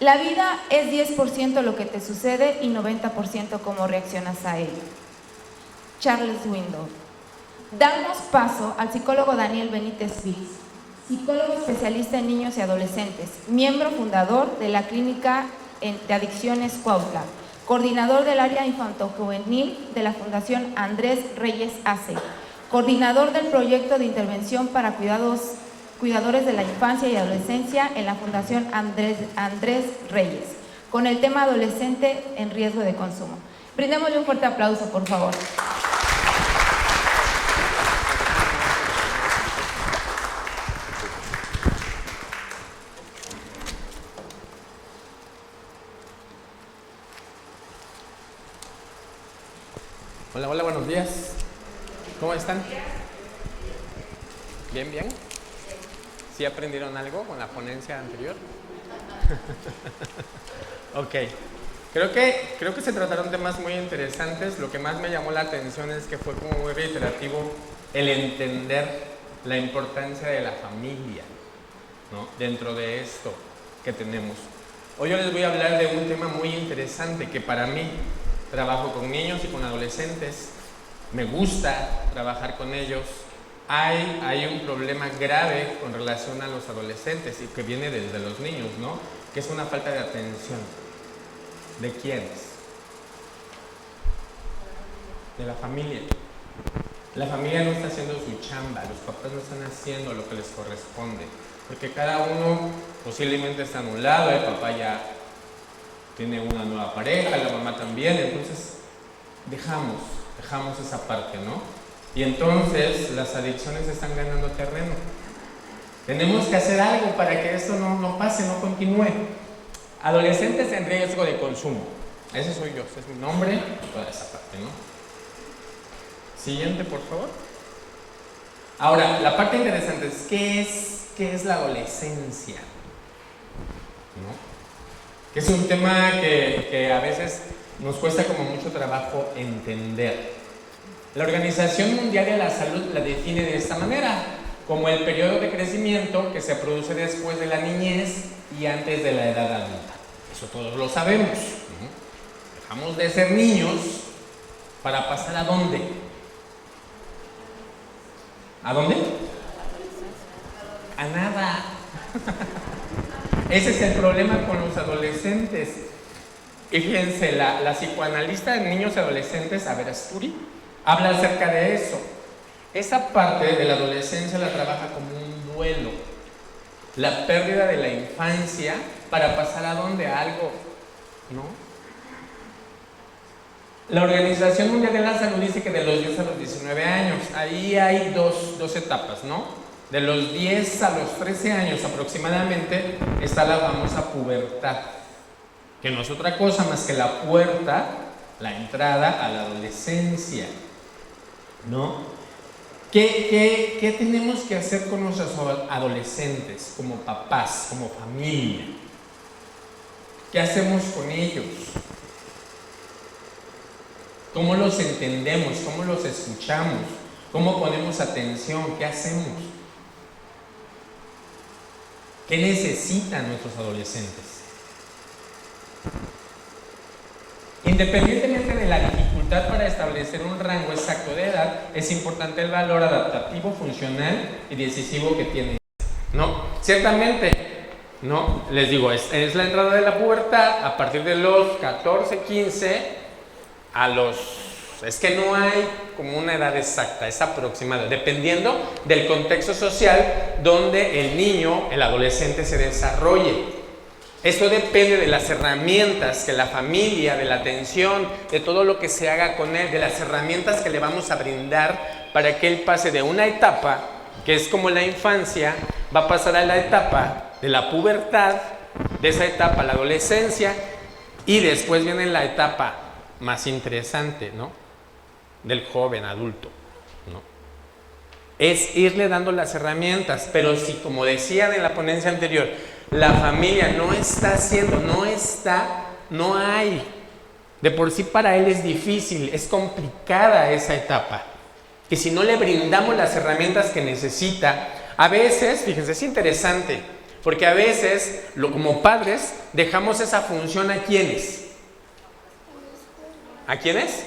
La vida es 10% lo que te sucede y 90% cómo reaccionas a ello. Charles Window. Damos paso al psicólogo Daniel Benítez Viz, psicólogo especialista en niños y adolescentes, miembro fundador de la Clínica de Adicciones Cuautla, coordinador del área infantojuvenil de la Fundación Andrés Reyes ACE, coordinador del proyecto de intervención para cuidadores de la infancia y adolescencia en la Fundación Andrés Reyes, con el tema adolescente en riesgo de consumo. Brindémosle un fuerte aplauso, por favor. Hola, hola, buenos días. ¿Cómo están? ¿Bien, bien? ¿Sí aprendieron algo con la ponencia anterior? Ok. Creo que se trataron temas muy interesantes. Lo que más me llamó la atención es que fue como muy reiterativo el entender la importancia de la familia, ¿no? Dentro de esto que tenemos. Hoy yo les voy a hablar de un tema muy interesante que para mí, trabajo con niños y con adolescentes, me gusta trabajar con ellos. Hay un problema grave con relación a los adolescentes y que viene desde los niños, ¿no? Que es una falta de atención. ¿De quiénes? De la familia. La familia no está haciendo su chamba, los papás no están haciendo lo que les corresponde, porque cada uno posiblemente está en un lado, el papá ya tiene una nueva pareja, la mamá también, entonces dejamos esa parte, ¿no? Y entonces las adicciones están ganando terreno. Tenemos que hacer algo para que esto no pase, no continúe. Adolescentes en riesgo de consumo. Ese soy yo, ese es mi nombre, toda esa parte, ¿no? Siguiente, por favor. Ahora, la parte interesante es ¿qué es la adolescencia? ¿No? Que es un tema que a veces nos cuesta como mucho trabajo entender. La Organización Mundial de la Salud la define de esta manera, como el periodo de crecimiento que se produce después de la niñez y antes de la edad adulta. Eso todos lo sabemos, ¿no? Dejamos de ser niños para pasar ¿a dónde? ¿A dónde? A nada. Ese es el problema con los adolescentes. Y fíjense, la psicoanalista de niños y adolescentes, Averasturi, habla acerca de eso. Esa parte de la adolescencia la trabaja como un duelo. La pérdida de la infancia para pasar ¿a dónde? A algo, ¿no? La Organización Mundial de la Salud dice que de los 10 a los 19 años, ahí hay dos etapas, ¿no? De los 10 a los 13 años aproximadamente está la famosa pubertad, que no es otra cosa más que la puerta, la entrada a la adolescencia, ¿no? ¿Qué tenemos que hacer con nuestros adolescentes, como papás, como familia? ¿Qué hacemos con ellos? ¿Cómo los entendemos? ¿Cómo los escuchamos? ¿Cómo ponemos atención? ¿Qué hacemos? ¿Qué necesitan nuestros adolescentes? Independientemente de la dificultad para establecer un rango exacto de edad, es importante el valor adaptativo, funcional y decisivo que tiene. No, ciertamente, no, les digo, es la entrada de la pubertad a partir de los 14, 15 a los... Es que no hay como una edad exacta, es aproximada, dependiendo del contexto social donde el niño, el adolescente se desarrolle. Esto depende de las herramientas que la familia, de la atención, de todo lo que se haga con él, de las herramientas que le vamos a brindar para que él pase de una etapa, que es como la infancia, va a pasar a la etapa de la pubertad, de esa etapa a la adolescencia, y después viene la etapa más interesante, ¿no? Del joven adulto, ¿no? Es irle dando las herramientas, pero si, como decían en la ponencia anterior, la familia no está haciendo, no hay. De por sí para él es difícil, es complicada esa etapa. Y si no le brindamos las herramientas que necesita, a veces, fíjense, es interesante, Porque a veces, como padres, dejamos esa función ¿a quiénes? ¿A quiénes?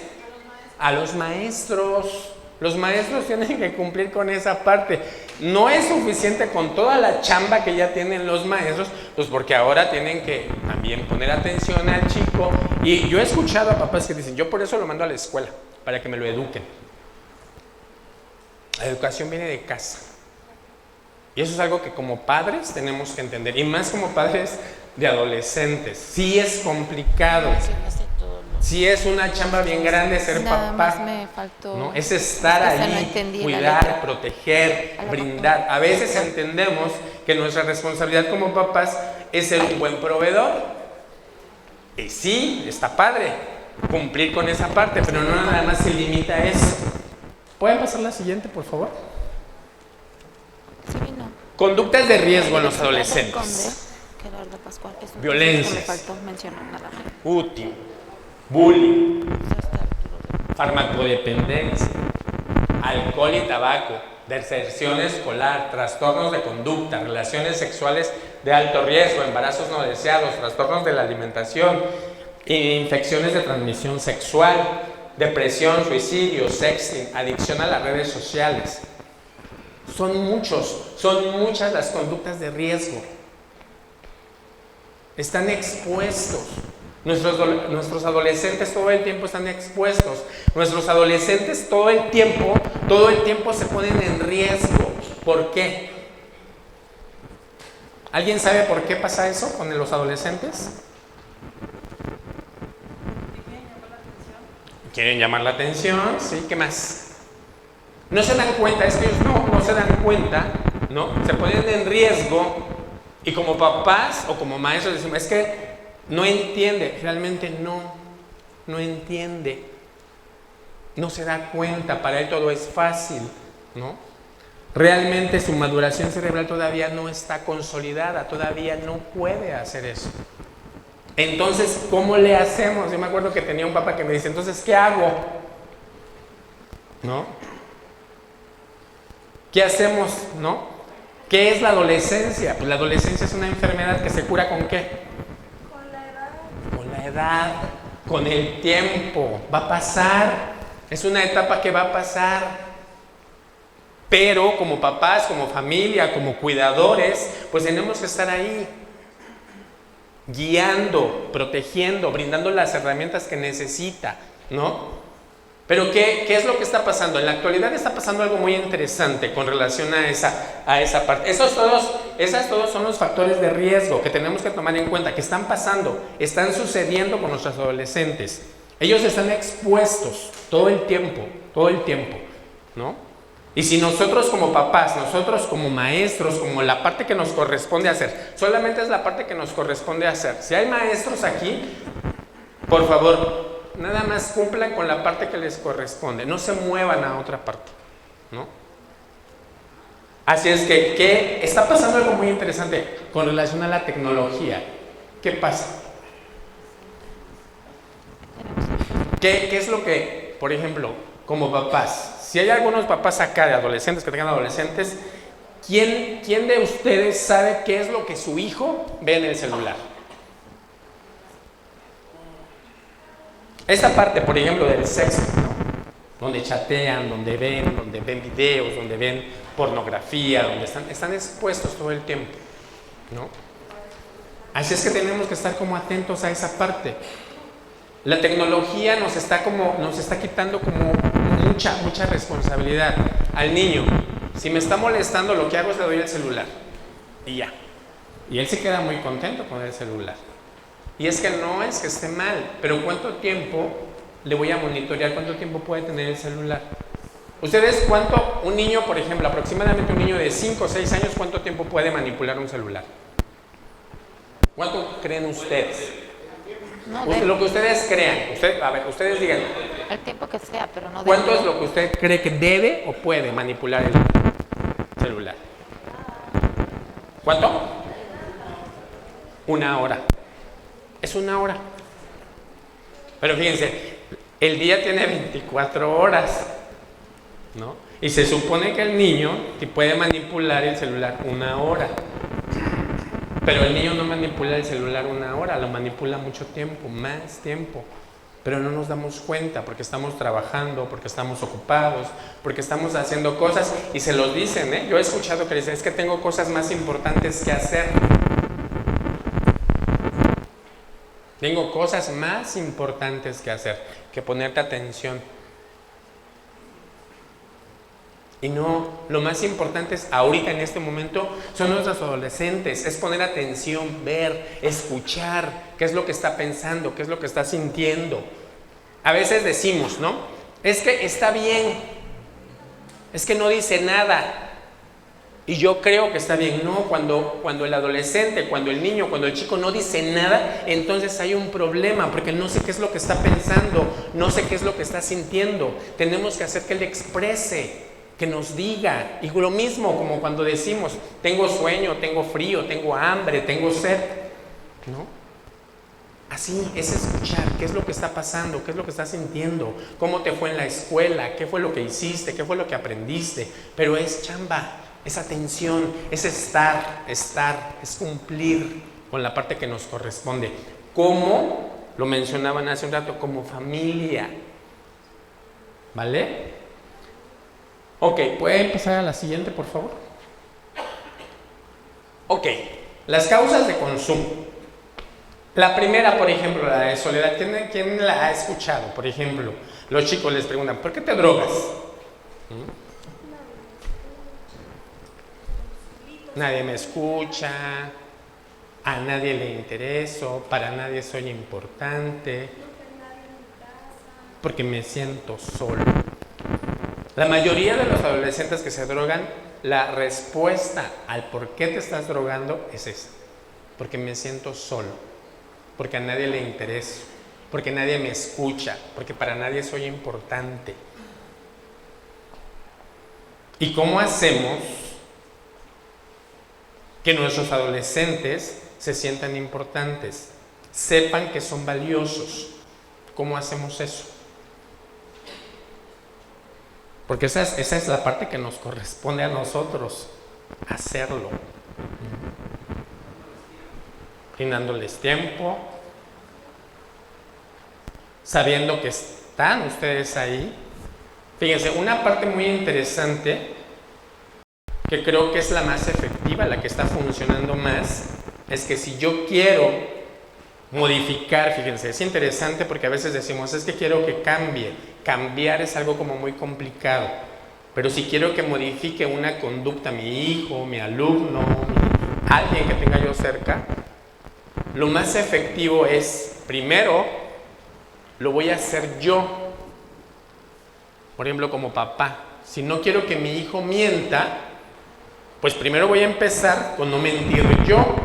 A los maestros. Los maestros tienen que cumplir con esa parte. No es suficiente con toda la chamba que ya tienen los maestros, pues porque ahora tienen que también poner atención al chico. Y yo he escuchado a papás que dicen, yo por eso lo mando a la escuela, para que me lo eduquen. La educación viene de casa. Y eso es algo que como padres tenemos que entender. Y más como padres de adolescentes. Sí es complicado. Sí es una chamba bien grande ser Nada papá. más me faltó, ¿no? Es estar es que ahí, no entendí la cuidar, letra. proteger, brindar. A veces entendemos que nuestra responsabilidad como papás es ser un buen proveedor. Y sí, está padre cumplir con esa parte, pero no nada más se limita a eso. ¿Pueden pasar la siguiente, por favor? Sí, no. Conductas de riesgo en los adolescentes. Gerardo Pascual. Eso es Violencias. lo que me faltó mencionar nada más. Útil, bullying, farmacodependencia, alcohol y tabaco, deserción escolar, trastornos de conducta, relaciones sexuales de alto riesgo, embarazos no deseados, trastornos de la alimentación, infecciones de transmisión sexual, depresión, suicidio, sexting, adicción a las redes sociales. Son muchas las conductas de riesgo. Están expuestos. Nuestros adolescentes todo el tiempo están expuestos. Nuestros adolescentes todo el tiempo se ponen en riesgo. ¿Por qué? ¿Alguien sabe por qué pasa eso con los adolescentes? ¿Quieren llamar la atención? Sí, ¿qué más? No se dan cuenta, es que ellos no se dan cuenta, ¿no? Se ponen en riesgo y como papás o como maestros decimos, es que no entiende, realmente no entiende, no se da cuenta, para él todo es fácil, ¿no? Realmente su maduración cerebral todavía no está consolidada, todavía no puede hacer eso. Entonces, ¿cómo le hacemos? Yo me acuerdo que tenía un papá que me dice, entonces, ¿qué hago? ¿No? ¿Qué hacemos? ¿No? ¿Qué es la adolescencia? Pues la adolescencia es una enfermedad que se cura ¿con qué? Con la edad, con el tiempo. Va a pasar. Es una etapa que va a pasar. Pero como papás, como familia, como cuidadores, pues tenemos que estar ahí, guiando, protegiendo, brindando las herramientas que necesita, ¿no? Pero ¿qué es lo que está pasando? En la actualidad está pasando algo muy interesante con relación a esa parte. Esos todos son los factores de riesgo que tenemos que tomar en cuenta, que están pasando, están sucediendo con nuestros adolescentes. Ellos están expuestos todo el tiempo, ¿no? Y si nosotros como papás, nosotros como maestros, como la parte que nos corresponde hacer, solamente es la parte que nos corresponde hacer. Si hay maestros aquí, por favor, nada más cumplan con la parte que les corresponde, no se muevan a otra parte, ¿no? Así es que está pasando algo muy interesante con relación a la tecnología. ¿Qué pasa? ¿Qué es lo que, por ejemplo, como papás, si hay algunos papás acá de adolescentes que tengan adolescentes, ¿quién de ustedes sabe qué es lo que su hijo ve en el celular? Esta parte, por ejemplo, del sexo, ¿no? Donde chatean, donde ven videos, donde ven pornografía, donde están expuestos todo el tiempo, ¿no? Así es que tenemos que estar como atentos a esa parte. La tecnología nos está quitando como mucha responsabilidad al niño. Si me está molestando, lo que hago es le doy el celular y ya. Y él se queda muy contento con el celular. Y es que no es que esté mal, pero ¿cuánto tiempo le voy a monitorear? ¿Cuánto tiempo puede tener el celular? ¿Ustedes un niño, por ejemplo, aproximadamente un niño de 5 o 6 años, cuánto tiempo puede manipular un celular? ¿Cuánto creen ustedes? No, Lo que ustedes crean. Ustedes digan. el tiempo que sea, pero no ¿Cuánto es lo que usted cree que debe o puede manipular el celular? ¿Cuánto? 1 hora. Es 1 hora. Pero fíjense, el día tiene 24 horas, ¿no? Y se supone que el niño puede manipular el celular 1 hora. Pero el niño no manipula el celular 1 hora, lo manipula mucho tiempo, más tiempo. Pero no nos damos cuenta porque estamos trabajando, porque estamos ocupados, porque estamos haciendo cosas y se los dicen, ¿eh? Yo he escuchado que dicen, es que tengo cosas más importantes que hacer. Tengo cosas más importantes que hacer, que ponerte atención. Y no, lo más importante es ahorita en este momento son nuestros adolescentes, es poner atención, ver, escuchar qué es lo que está pensando, qué es lo que está sintiendo. A veces decimos, ¿no? Es que está bien, es que no dice nada. Y yo creo que está bien. No, cuando el adolescente, cuando el niño, cuando el chico no dice nada, entonces hay un problema, porque no sé qué es lo que está pensando, no sé qué es lo que está sintiendo. Tenemos que hacer que él exprese, que nos diga. Y lo mismo como cuando decimos, tengo sueño, tengo frío, tengo hambre, tengo sed, ¿no? Así es escuchar qué es lo que está pasando, qué es lo que estás sintiendo, cómo te fue en la escuela, qué fue lo que hiciste, qué fue lo que aprendiste. Pero es chamba, es atención, es estar, es cumplir con la parte que nos corresponde. Como lo mencionaban hace un rato, como familia. ¿Vale? Ok, ¿puede pasar a la siguiente, por favor? Ok, las causas de consumo. La primera, por ejemplo, la de soledad. ¿Quién la ha escuchado? Por ejemplo, los chicos les preguntan, ¿por qué te drogas? Nadie me escucha, a nadie le intereso, para nadie soy importante, porque me siento solo. La mayoría de los adolescentes que se drogan, la respuesta al por qué te estás drogando es esa: porque me siento solo, porque a nadie le intereso, porque nadie me escucha, porque para nadie soy importante. ¿Y cómo hacemos que nuestros adolescentes se sientan importantes, sepan que son valiosos? ¿Cómo hacemos eso? Porque esa es la parte que nos corresponde a nosotros, hacerlo. Brindándoles tiempo, sabiendo que están ustedes ahí. Fíjense, una parte muy interesante, que creo que es la más efectiva, la que está funcionando más, es que si yo quiero modificar, fíjense, es interesante porque a veces decimos, es que quiero que cambie. Cambiar es algo como muy complicado, pero si quiero que modifique una conducta, mi hijo, mi alumno, alguien que tenga yo cerca, lo más efectivo es, primero, lo voy a hacer yo. Por ejemplo, como papá, si no quiero que mi hijo mienta, pues primero voy a empezar con no mentir yo.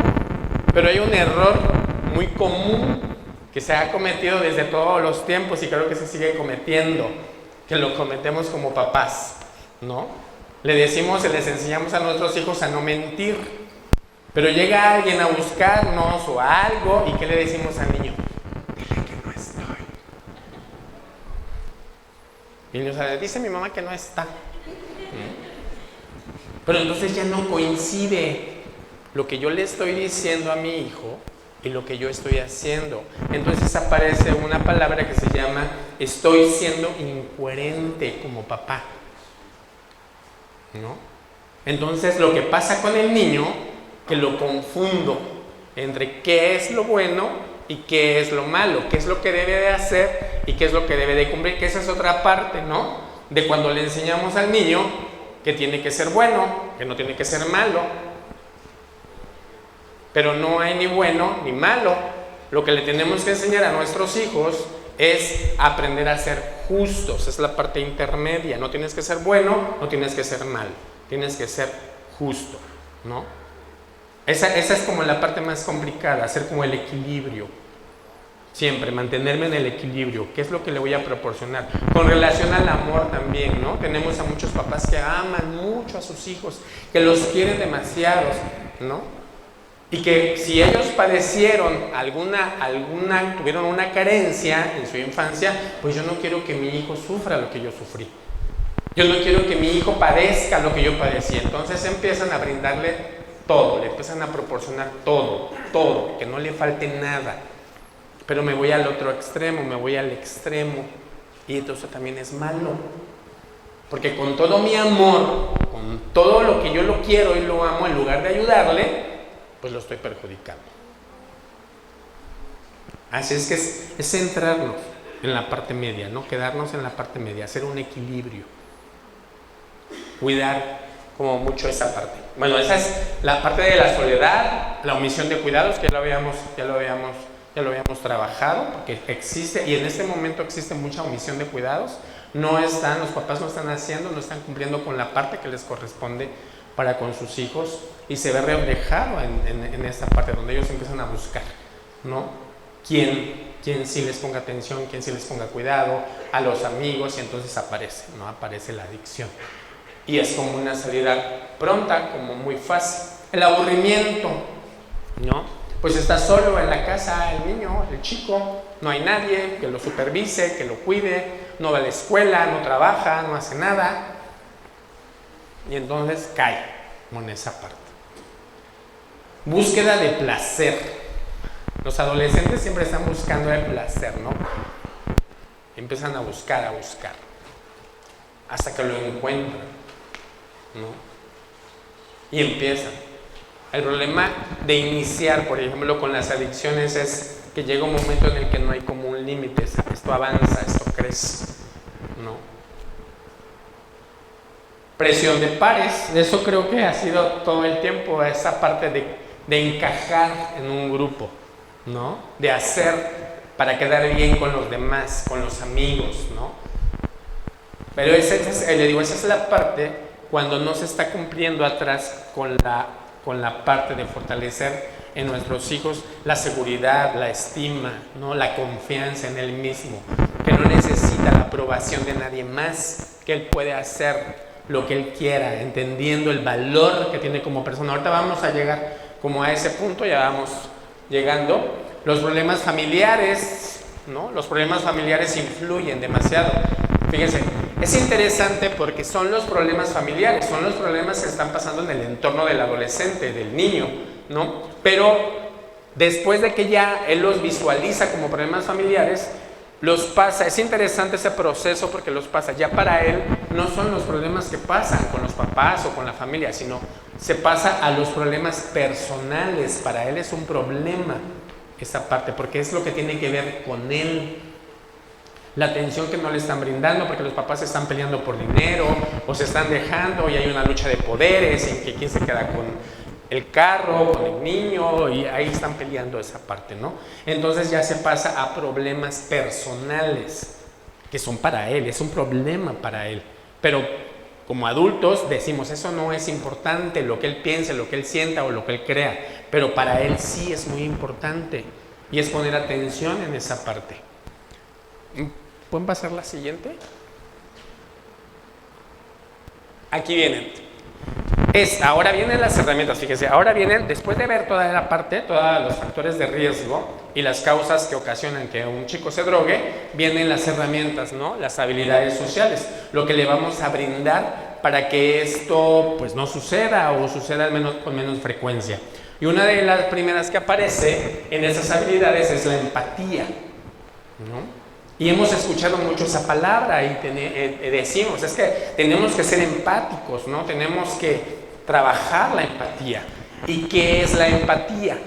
Pero hay un error muy común que se ha cometido desde todos los tiempos y creo que se sigue cometiendo, que lo cometemos como papás, ¿no? Les enseñamos a nuestros hijos a no mentir, pero llega alguien a buscarnos o a algo, ¿y qué le decimos al niño? Dile que no estoy. Y el niño dice mi mamá que no está. Pero entonces ya no coincide lo que yo le estoy diciendo a mi hijo y lo que yo estoy haciendo. Entonces aparece una palabra que se llama estoy siendo incoherente como papá, ¿no? Entonces lo que pasa con el niño, que lo confundo entre qué es lo bueno y qué es lo malo, qué es lo que debe de hacer y qué es lo que debe de cumplir, que esa es otra parte, ¿no? De cuando le enseñamos al niño que tiene que ser bueno, que no tiene que ser malo. Pero no hay ni bueno ni malo. Lo que le tenemos que enseñar a nuestros hijos es aprender a ser justos. Es la parte intermedia. No tienes que ser bueno, no tienes que ser malo. Tienes que ser justo, ¿no? Esa es como la parte más complicada, hacer como el equilibrio. Siempre mantenerme en el equilibrio. ¿Qué es lo que le voy a proporcionar? Con relación al amor también, ¿no? Tenemos a muchos papás que aman mucho a sus hijos, que los quieren demasiados, ¿no? Y que si ellos padecieron tuvieron una carencia en su infancia, pues yo no quiero que mi hijo sufra lo que yo sufrí. Yo no quiero que mi hijo padezca lo que yo padecí. Entonces empiezan a brindarle todo, le empiezan a proporcionar todo, que no le falte nada. Pero me voy al otro extremo, me voy al extremo, y entonces también es malo. Porque con todo mi amor, con todo lo que yo lo quiero y lo amo, en lugar de ayudarle, pues lo estoy perjudicando. Así es que es centrarnos en la parte media, ¿no? Quedarnos en la parte media, hacer un equilibrio. Cuidar como mucho esa parte. Bueno, esa es la parte de la soledad, la omisión de cuidados, que ya lo habíamos trabajado, porque existe, y en este momento existe mucha omisión de cuidados. Los papás no están cumpliendo con la parte que les corresponde para con sus hijos, y se ve reflejado en esta parte donde ellos empiezan a buscar, ¿no? Quién sí les ponga atención, quién sí les ponga cuidado, a los amigos, y entonces aparece la adicción. Y es como una salida pronta, como muy fácil. El aburrimiento, ¿no? Pues está solo en la casa el niño, el chico, no hay nadie que lo supervise, que lo cuide, no va a la escuela, no trabaja, no hace nada, y entonces cae en esa parte. Búsqueda de placer. Los adolescentes siempre están buscando el placer, ¿no? Empiezan a buscar, hasta que lo encuentran, ¿no? Y empiezan. El problema de iniciar, por ejemplo, con las adicciones es que llega un momento en el que no hay como un límite. Esto avanza, esto crece, ¿no? Presión de pares. Eso creo que ha sido todo el tiempo, esa parte de encajar en un grupo, ¿no? De hacer para quedar bien con los demás, con los amigos, ¿no? Pero esa es la parte cuando no se está cumpliendo atrás con la parte de fortalecer en nuestros hijos la seguridad, la estima, ¿no? La confianza en él mismo, que no necesita la aprobación de nadie más, que él puede hacer lo que él quiera, entendiendo el valor que tiene como persona. Ahorita vamos a llegar como a ese punto, ya vamos llegando. Los problemas familiares, ¿no? Los problemas familiares influyen demasiado. Fíjense, es interesante porque son los problemas familiares, son los problemas que están pasando en el entorno del adolescente, del niño, ¿no? Pero después de que ya él los visualiza como problemas familiares, los pasa. Es interesante ese proceso porque los pasa. Ya para él no son los problemas que pasan con los papás o con la familia, sino se pasa a los problemas personales. Para él es un problema esa parte, porque es lo que tiene que ver con él. La atención que no le están brindando porque los papás se están peleando por dinero o se están dejando y hay una lucha de poderes en que quién se queda con el carro, con el niño, y ahí están peleando esa parte, ¿no? Entonces ya se pasa a problemas personales que son para él, es un problema para él. Pero como adultos decimos, eso no es importante, lo que él piense, lo que él sienta o lo que él crea, pero para él sí es muy importante y es poner atención en esa parte. ¿Pueden pasar la siguiente? Aquí vienen. Ahora vienen las herramientas, fíjense, ahora vienen, después de ver toda la parte, todos los factores de riesgo y las causas que ocasionan que un chico se drogue, vienen las herramientas, ¿no? Las habilidades sociales, lo que le vamos a brindar para que esto pues no suceda o suceda con menos frecuencia. Y una de las primeras que aparece en esas habilidades es la empatía, ¿no? Y hemos escuchado mucho esa palabra y decimos, es que tenemos que ser empáticos, ¿no? Tenemos que trabajar la empatía. ¿Y qué es la empatía?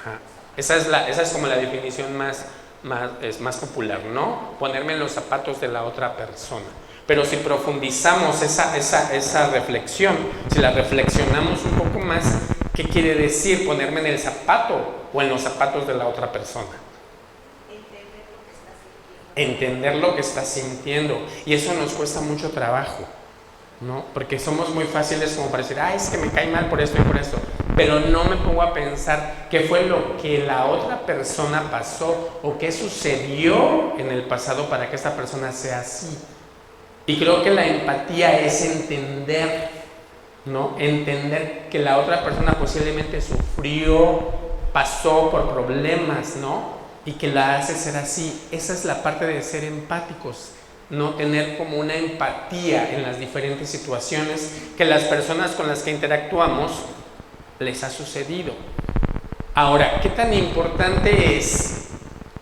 Ajá. Esa es como la definición más popular, ¿no? Ponerme en los zapatos de la otra persona. Pero si profundizamos esa reflexión, si la reflexionamos un poco más, ¿qué quiere decir ponerme en el zapato o en los zapatos de la otra persona? Entender lo que está sintiendo. Y eso nos cuesta mucho trabajo, ¿no? Porque somos muy fáciles como para decir, es que me cae mal por esto y por esto. Pero no me pongo a pensar qué fue lo que la otra persona pasó o qué sucedió en el pasado para que esta persona sea así. Y creo que la empatía es entender, ¿no? Entender que la otra persona posiblemente sufrió, pasó por problemas, ¿no? Y que la hace ser así. Esa es la parte de ser empáticos, no tener como una empatía en las diferentes situaciones que las personas con las que interactuamos les ha sucedido. Ahora, ¿qué tan importante es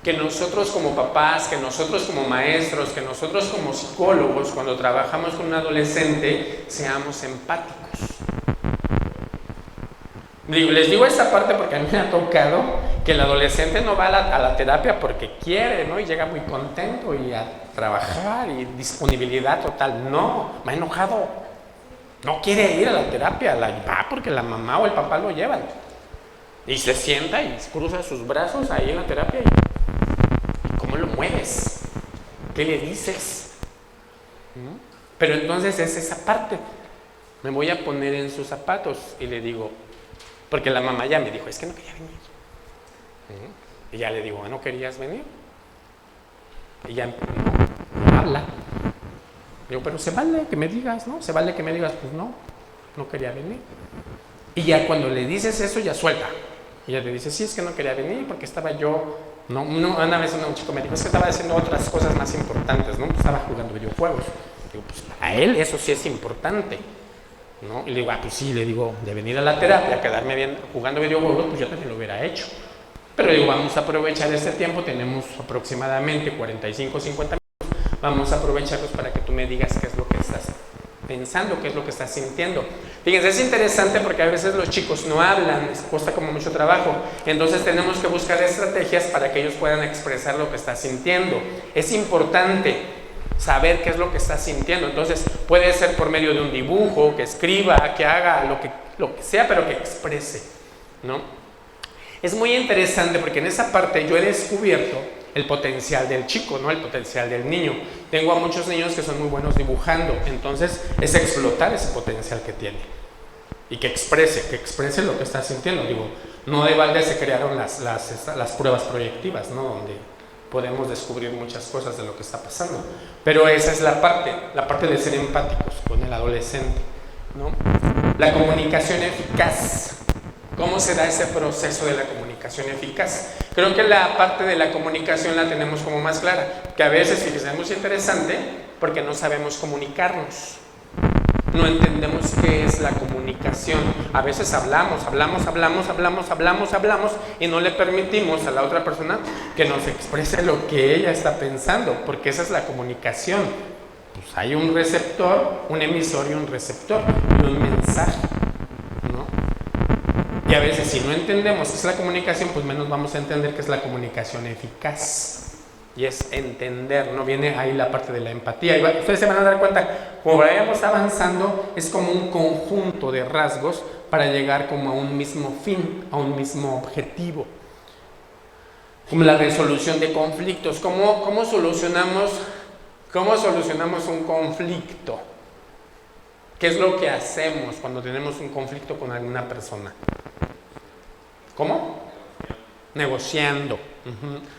que nosotros como papás, que nosotros como maestros, que nosotros como psicólogos, cuando trabajamos con un adolescente, seamos empáticos? Les digo esta parte porque a mí me ha tocado que el adolescente no va a la terapia porque quiere, ¿no? Y llega muy contento y a trabajar y disponibilidad total. No, me ha enojado. No quiere ir a la terapia, va porque la mamá o el papá lo llevan. Y se sienta y cruza sus brazos ahí en la terapia. ¿Y cómo lo mueves? ¿Qué le dices? Pero entonces es esa parte. Me voy a poner en sus zapatos y le digo, porque la mamá ya me dijo, es que no quería venir. Y ya le digo, ¿no querías venir? Y ya no habla. Digo, pero se vale que me digas, ¿no? Se vale que me digas, pues no quería venir. Y ya cuando le dices eso, ya suelta. Y ya le dice, sí, es que no quería venir porque estaba yo... una vez un chico me dijo, es que estaba haciendo otras cosas más importantes, ¿no? Pues estaba jugando videojuegos. Digo, pues a él eso sí es importante, ¿no? Y le digo, pues sí, le digo, de venir a la terapia, quedarme bien jugando videojuegos, pues yo también lo hubiera hecho. Pero digo, vamos a aprovechar este tiempo, tenemos aproximadamente 45, 50 minutos, vamos a aprovecharlos para que tú me digas qué es lo que estás pensando, qué es lo que estás sintiendo. Fíjense, es interesante porque a veces los chicos no hablan, les cuesta como mucho trabajo, entonces tenemos que buscar estrategias para que ellos puedan expresar lo que están sintiendo. Es importante saber qué es lo que está sintiendo, entonces puede ser por medio de un dibujo, que escriba, que haga lo que sea, pero que exprese, ¿no? Es muy interesante porque en esa parte yo he descubierto el potencial del chico, ¿no? El potencial del niño. Tengo a muchos niños que son muy buenos dibujando, entonces es explotar ese potencial que tiene y que exprese lo que está sintiendo. Digo, no de balde se crearon las pruebas proyectivas, ¿no? Donde podemos descubrir muchas cosas de lo que está pasando. Pero esa es la parte de ser empáticos con el adolescente, ¿no? La comunicación eficaz. ¿Cómo se da ese proceso de la comunicación eficaz? Creo que la parte de la comunicación la tenemos como más clara, que a veces, fíjense, es muy interesante porque no sabemos comunicarnos. No entendemos qué es la comunicación. A veces hablamos y no le permitimos a la otra persona que nos exprese lo que ella está pensando, porque esa es la comunicación. Pues hay un receptor, un emisor y un receptor, y un mensaje, ¿no? Y a veces si no entendemos qué es la comunicación, pues menos vamos a entender qué es la comunicación eficaz. Y es entender, ¿no? Viene ahí la parte de la empatía. Y ustedes se van a dar cuenta, como vayamos avanzando, es como un conjunto de rasgos para llegar como a un mismo fin, a un mismo objetivo. Como la resolución de conflictos. ¿Cómo solucionamos un conflicto? ¿Qué es lo que hacemos cuando tenemos un conflicto con alguna persona? ¿Cómo? Negociando.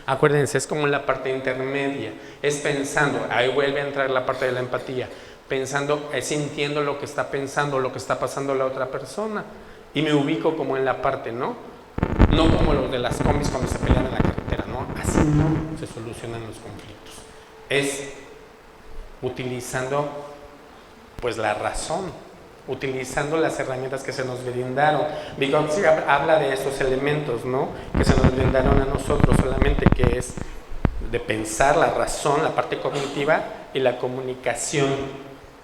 Acuérdense, es como la parte intermedia, es pensando, ahí vuelve a entrar la parte de la empatía, pensando, sintiendo lo que está pensando, lo que está pasando la otra persona, y me ubico como en la parte, ¿no? No como los de las combis cuando se pelean en la carretera, ¿no? Así no se solucionan los conflictos. Es utilizando, pues, la razón, utilizando las herramientas que se nos brindaron. Vygotsky habla de estos elementos, ¿no? Que se nos brindaron a nosotros solamente, que es de pensar, la razón, la parte cognitiva y la comunicación,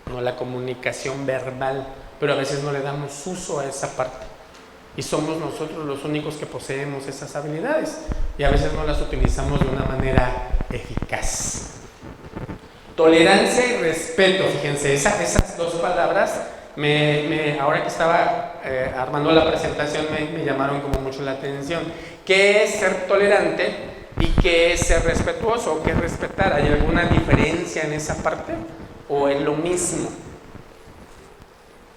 ¿no? La comunicación verbal, pero a veces no le damos uso a esa parte y somos nosotros los únicos que poseemos esas habilidades y a veces no las utilizamos de una manera eficaz. Tolerancia y respeto, fíjense, esas dos palabras ahora que estaba armando la presentación me llamaron como mucho la atención. ¿Qué es ser tolerante y qué es ser respetuoso o qué es respetar? ¿Hay alguna diferencia en esa parte o es lo mismo?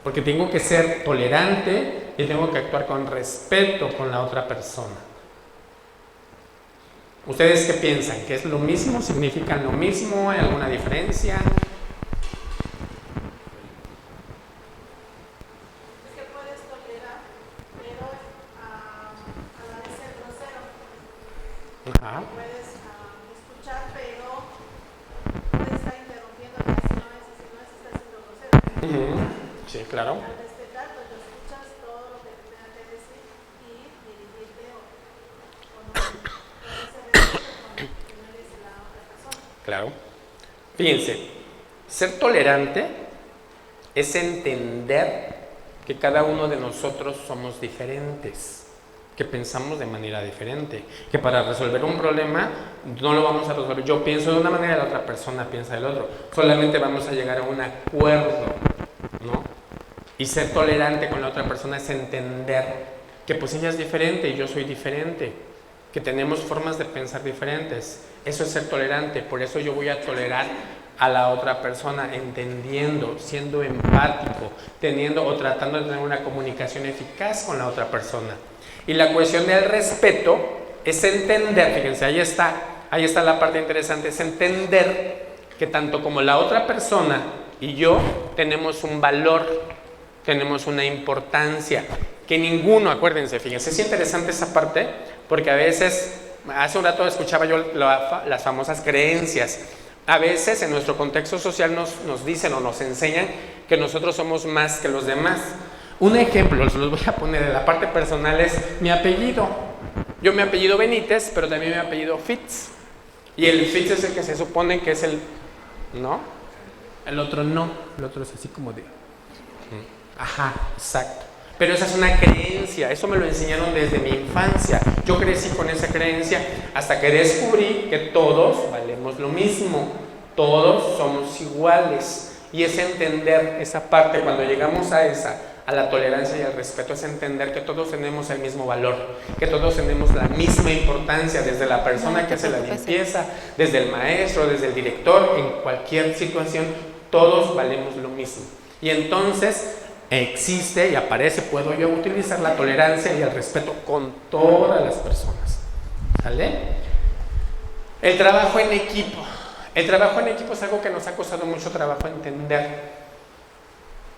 Porque tengo que ser tolerante y tengo que actuar con respeto con la otra persona. ¿Ustedes qué piensan? ¿Que es lo mismo? ¿Significan lo mismo? ¿Hay alguna diferencia? Puedes escuchar, pero puedes estar interrumpiendo claro. Al respetar, pues lo escuchas todo lo que te tenga que decir y dirigirte o no, con ese respeto que no merece la otra persona. Claro. Fíjense, ser tolerante es entender que cada uno de nosotros somos diferentes, que pensamos de manera diferente, que para resolver un problema no lo vamos a resolver. Yo pienso de una manera y la otra persona piensa del otro. Solamente vamos a llegar a un acuerdo, ¿no? Y ser tolerante con la otra persona es entender que pues ella es diferente y yo soy diferente, que tenemos formas de pensar diferentes. Eso es ser tolerante. Por eso yo voy a tolerar a la otra persona, entendiendo, siendo empático, teniendo o tratando de tener una comunicación eficaz con la otra persona. Y la cuestión del respeto es entender, fíjense, ahí está la parte interesante, es entender que tanto como la otra persona y yo tenemos un valor, tenemos una importancia, que ninguno, acuérdense, fíjense, es interesante esa parte, porque a veces, hace un rato escuchaba yo las famosas creencias. A veces en nuestro contexto social nos dicen o nos enseñan que nosotros somos más que los demás. Un ejemplo, se los voy a poner en la parte personal, es mi apellido. Yo me apellido Benítez, pero también me apellido Fitz. Y el Fitz es el que se supone que es el... ¿no? El otro no. El otro es así como de... Ajá, exacto. Pero esa es una creencia, eso me lo enseñaron desde mi infancia. Yo crecí con esa creencia hasta que descubrí que todos valemos lo mismo. Todos somos iguales. Y es entender esa parte, cuando llegamos a la tolerancia y al respeto, es entender que todos tenemos el mismo valor, que todos tenemos la misma importancia, desde la persona que hace la limpieza, desde el maestro, desde el director, en cualquier situación, todos valemos lo mismo. Y entonces existe y aparece, puedo yo utilizar la tolerancia y el respeto con todas las personas. ¿Sale? El trabajo en equipo. El trabajo en equipo es algo que nos ha costado mucho trabajo entender.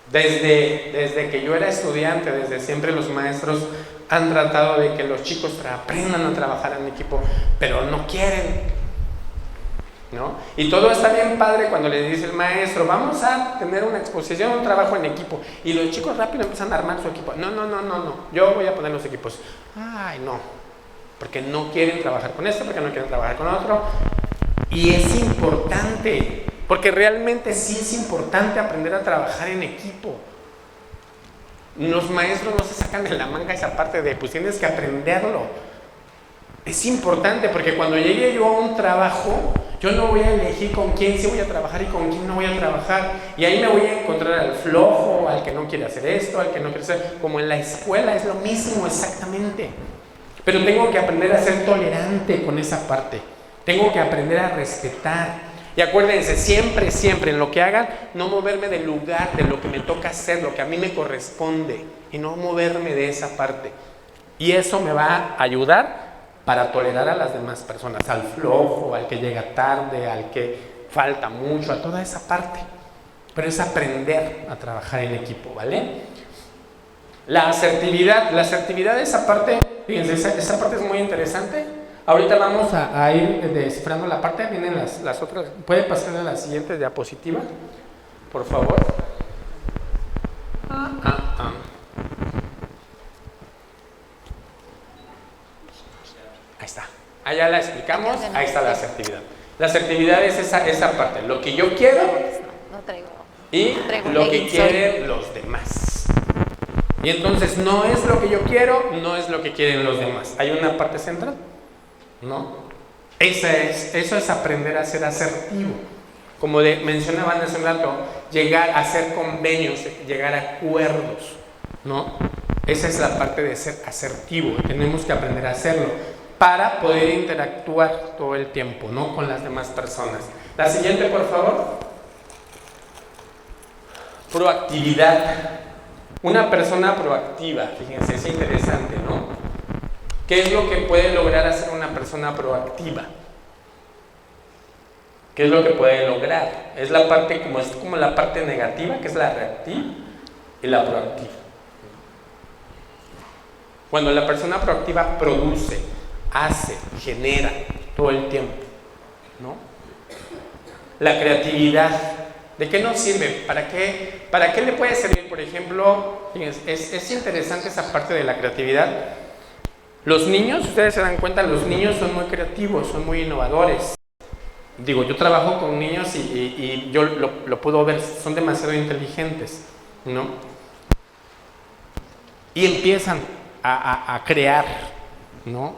Desde que yo era estudiante, desde siempre los maestros han tratado de que los chicos aprendan a trabajar en equipo, pero no quieren, ¿no? Y todo está bien padre cuando le dice el maestro, vamos a tener una exposición, un trabajo en equipo, y los chicos rápido empiezan a armar su equipo. No, yo voy a poner los equipos. Ay, no, porque no quieren trabajar con esto, porque no quieren trabajar con otro. Y es importante, porque realmente sí es importante aprender a trabajar en equipo. Los maestros no se sacan de la manga esa parte de, pues tienes que aprenderlo. Es importante porque cuando llegue yo a un trabajo, yo no voy a elegir con quién sí voy a trabajar y con quién no voy a trabajar. Y ahí me voy a encontrar al flojo, al que no quiere hacer esto, al que no quiere hacer... Como en la escuela es lo mismo exactamente. Pero tengo que aprender a ser tolerante con esa parte. Tengo que aprender a respetar. Y acuérdense, siempre en lo que hagan, no moverme del lugar, de lo que me toca hacer, lo que a mí me corresponde, y no moverme de esa parte. Y eso me va a ayudar para tolerar a las demás personas, al flojo, al que llega tarde, al que falta mucho, a toda esa parte. Pero es aprender a trabajar en equipo, ¿vale? La asertividad, esa parte, fíjense, esa parte es muy interesante. Ahorita vamos a ir descifrando la parte, vienen las otras. ¿Puede pasar a la siguiente diapositiva, por favor? Ahí está. Allá la explicamos, ahí está la asertividad. La asertividad es esa parte, lo que yo quiero y lo que quieren los demás. Y entonces no es lo que yo quiero, no es lo que quieren los demás. Hay una parte central, ¿no? Eso es aprender a ser asertivo. Como mencionaban hace un rato, llegar a hacer convenios, llegar a acuerdos, ¿no? Esa es la parte de ser asertivo. Tenemos que aprender a hacerlo para poder interactuar todo el tiempo, ¿no? Con las demás personas. La siguiente, por favor. Proactividad. Una persona proactiva, fíjense, es interesante, ¿no? ¿Qué es lo que puede lograr hacer una persona proactiva? ¿Qué es lo que puede lograr? Es la parte como la parte negativa, que es la reactiva, y la proactiva. Cuando la persona proactiva produce, hace, genera todo el tiempo, ¿no? La creatividad. ¿De qué nos sirve? ¿Para qué le puede servir? Por ejemplo, fíjense, es interesante esa parte de la creatividad. Los niños, ustedes se dan cuenta, los niños son muy creativos, son muy innovadores. Digo, yo trabajo con niños y yo lo puedo ver, son demasiado inteligentes, ¿no? Y empiezan a crear, ¿no?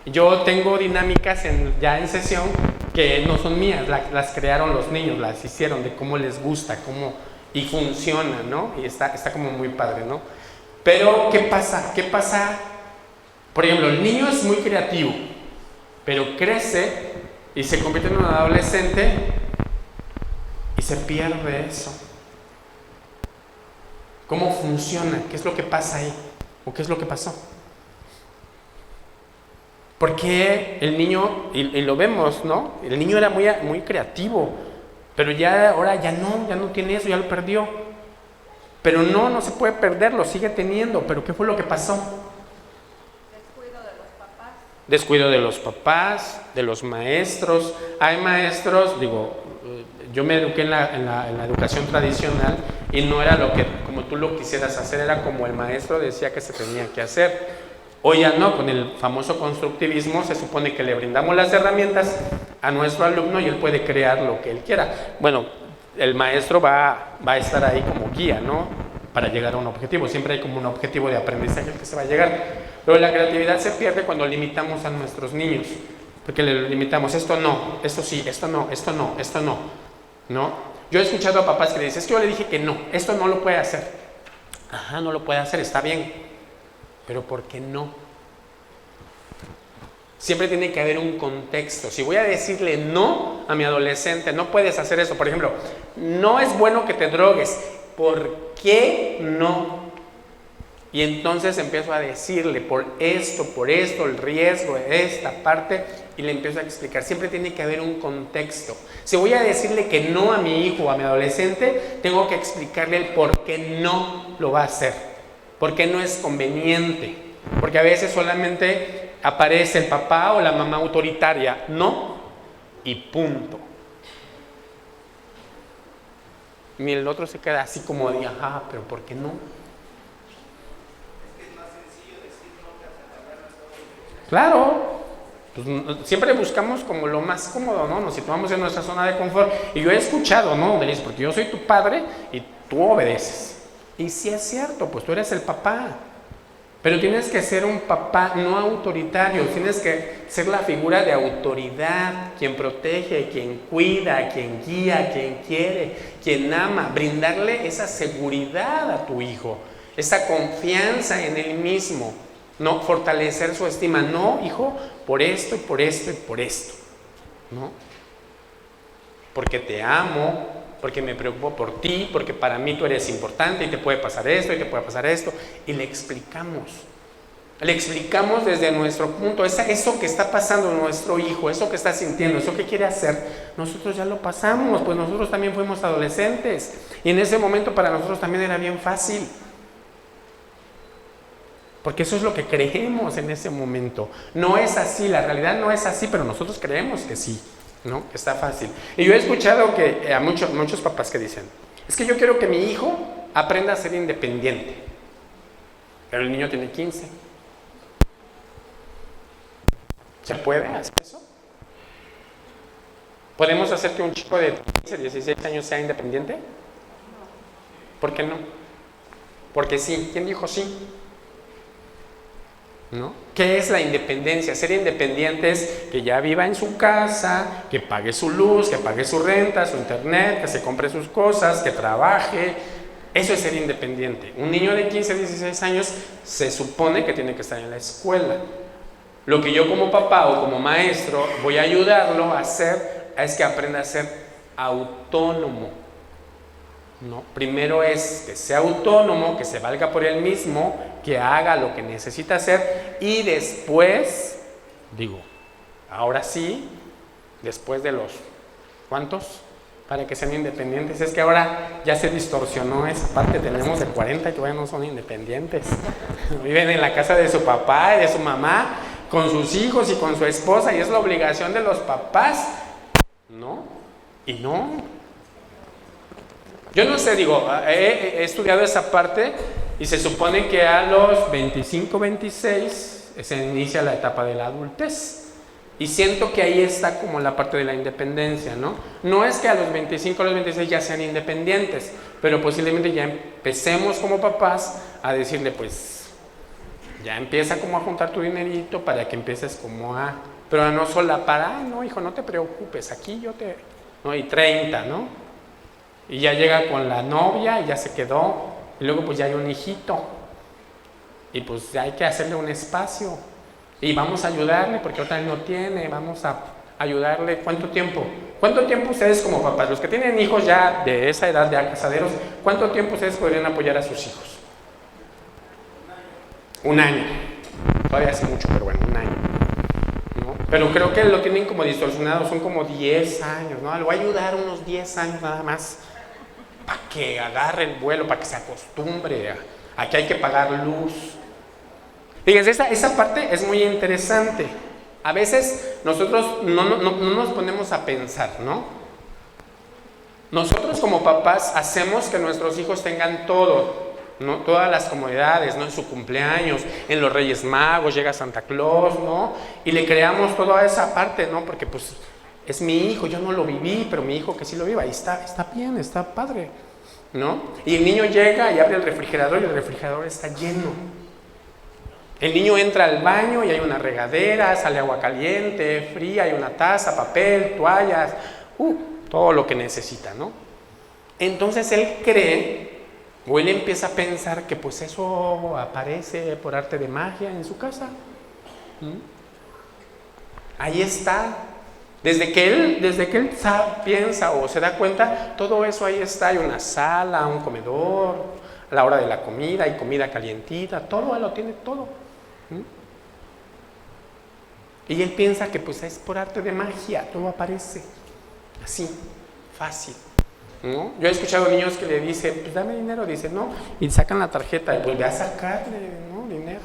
Yo tengo dinámicas ya en sesión que no son mías, las crearon los niños, las hicieron de cómo les gusta, y funciona, ¿no? Y está como muy padre, ¿no? Pero, ¿qué pasa? Por ejemplo, el niño es muy creativo, pero crece y se convierte en un adolescente y se pierde eso. ¿Cómo funciona? ¿Qué es lo que pasa ahí? ¿O qué es lo que pasó? Porque el niño, y lo vemos, ¿no? El niño era muy creativo, pero ahora ya no tiene eso, ya lo perdió. Pero no se puede perder, lo sigue teniendo. ¿Pero qué fue lo que pasó? Descuido de los papás, de los maestros. Hay maestros, yo me eduqué en la educación tradicional y no era como tú lo quisieras hacer, era como el maestro decía que se tenía que hacer. Hoy ya no, con el famoso constructivismo se supone que le brindamos las herramientas a nuestro alumno y él puede crear lo que él quiera. Bueno, el maestro va a estar ahí como guía, ¿no? Para llegar a un objetivo. Siempre hay como un objetivo de aprendizaje que se va a llegar. Pero la creatividad se pierde cuando limitamos a nuestros niños. Porque le limitamos, esto no, esto sí, esto no, esto no, esto no. ¿No? Yo he escuchado a papás que dicen, es que yo le dije que no, esto no lo puede hacer. Ajá, no lo puede hacer, está bien. Pero ¿por qué no? Siempre tiene que haber un contexto. Si voy a decirle no a mi adolescente, no puedes hacer eso. Por ejemplo, no es bueno que te drogues. ¿Por qué no? Y entonces empiezo a decirle por esto, el riesgo de esta parte, y le empiezo a explicar. Siempre tiene que haber un contexto. Si voy a decirle que no a mi hijo o a mi adolescente, tengo que explicarle el por qué no lo va a hacer. Porque no es conveniente, porque a veces solamente aparece el papá o la mamá autoritaria, no, y punto. Y el otro se queda así como de, ajá, pero ¿por qué no? Claro, pues, siempre buscamos como lo más cómodo, ¿no? Nos situamos en nuestra zona de confort. Y yo he escuchado, ¿no? Dice, porque yo soy tu padre y tú obedeces. Y sí es cierto, pues tú eres el papá, pero tienes que ser un papá no autoritario, tienes que ser la figura de autoridad, quien protege, quien cuida, quien guía, quien quiere, quien ama, brindarle esa seguridad a tu hijo, esa confianza en él mismo, no fortalecer su estima, no, hijo, por esto y por esto y por esto, ¿no? Porque te amo, porque me preocupo por ti, porque para mí tú eres importante y te puede pasar esto y te puede pasar esto. Y le explicamos desde nuestro punto, eso que está pasando nuestro hijo, eso que está sintiendo, eso que quiere hacer, nosotros ya lo pasamos, pues nosotros también fuimos adolescentes y en ese momento para nosotros también era bien fácil. Porque eso es lo que creemos en ese momento. No es así, la realidad no es así, pero nosotros creemos que sí. ¿No? Está fácil. Y yo he escuchado que a muchos papás que dicen, es que yo quiero que mi hijo aprenda a ser independiente, pero el niño tiene 15. ¿Se puede hacer eso? ¿Podemos hacer que un chico de 15, 16 años sea independiente? ¿Por qué no? Porque sí. ¿Quién dijo sí? ¿No? ¿Qué es la independencia? Ser independiente es que ya viva en su casa, que pague su luz, que pague su renta, su internet, que se compre sus cosas, que trabaje. Eso es ser independiente. Un niño de 15, 16 años se supone que tiene que estar en la escuela. Lo que yo como papá o como maestro voy a ayudarlo a hacer es que aprenda a ser autónomo. ¿No? Primero es que sea autónomo, que se valga por él mismo, que haga lo que necesita hacer y después, ahora sí, después de los, ¿cuántos? Para que sean independientes. Es que ahora ya se distorsionó esa parte, tenemos de 40 que todavía no son independientes. Viven en la casa de su papá y de su mamá, con sus hijos y con su esposa y es la obligación de los papás, ¿no? Y no. Yo no sé, digo, he estudiado esa parte y se supone que a los 25, 26 se inicia la etapa de la adultez. Y siento que ahí está como la parte de la independencia, ¿no? No es que a los 25, a los 26 ya sean independientes, pero posiblemente ya empecemos como papás a decirle, pues, ya empieza como a juntar tu dinerito para que empieces como a... Pero no solapar, no, hijo, no te preocupes, aquí yo te... ¿no? Y 30, ¿no? Y ya llega con la novia y ya se quedó, y luego pues ya hay un hijito, y pues ya hay que hacerle un espacio. Y vamos a ayudarle porque otra él no tiene, vamos a ayudarle. ¿Cuánto tiempo? ¿Cuánto tiempo ustedes como papás, los que tienen hijos ya de esa edad, ya casaderos, cuánto tiempo ustedes podrían apoyar a sus hijos? Un año. Todavía hace mucho, pero bueno, un año. ¿No? Pero creo que lo tienen como distorsionado, son como 10 años, ¿no? Le voy a ayudar unos 10 años nada más para que agarre el vuelo, para que se acostumbre a que hay que pagar luz. Fíjense, esa parte es muy interesante. A veces nosotros no nos ponemos a pensar, ¿no? Nosotros como papás hacemos que nuestros hijos tengan todo, ¿no? Todas las comodidades, ¿no? En su cumpleaños, en los Reyes Magos, llega Santa Claus, ¿no? Y le creamos toda esa parte, ¿no? Porque pues es mi hijo, yo no lo viví, pero mi hijo que sí lo viva, y está bien, está padre, ¿no? Y el niño llega y abre el refrigerador y el refrigerador está lleno. El niño entra al baño y hay una regadera, sale agua caliente, fría, hay una taza, papel, toallas, todo lo que necesita, ¿no? Entonces él cree, o él empieza a pensar que pues eso aparece por arte de magia en su casa. Ahí está. Desde que él piensa o se da cuenta, todo eso ahí está. Hay una sala, un comedor, a la hora de la comida, hay comida calientita, todo él lo tiene todo. Y él piensa que pues es por arte de magia, todo aparece así, fácil, ¿no? Yo he escuchado niños que le dicen, pues dame dinero, dicen no, y sacan la tarjeta, y pues ve a sacarle, ¿no? Dinero,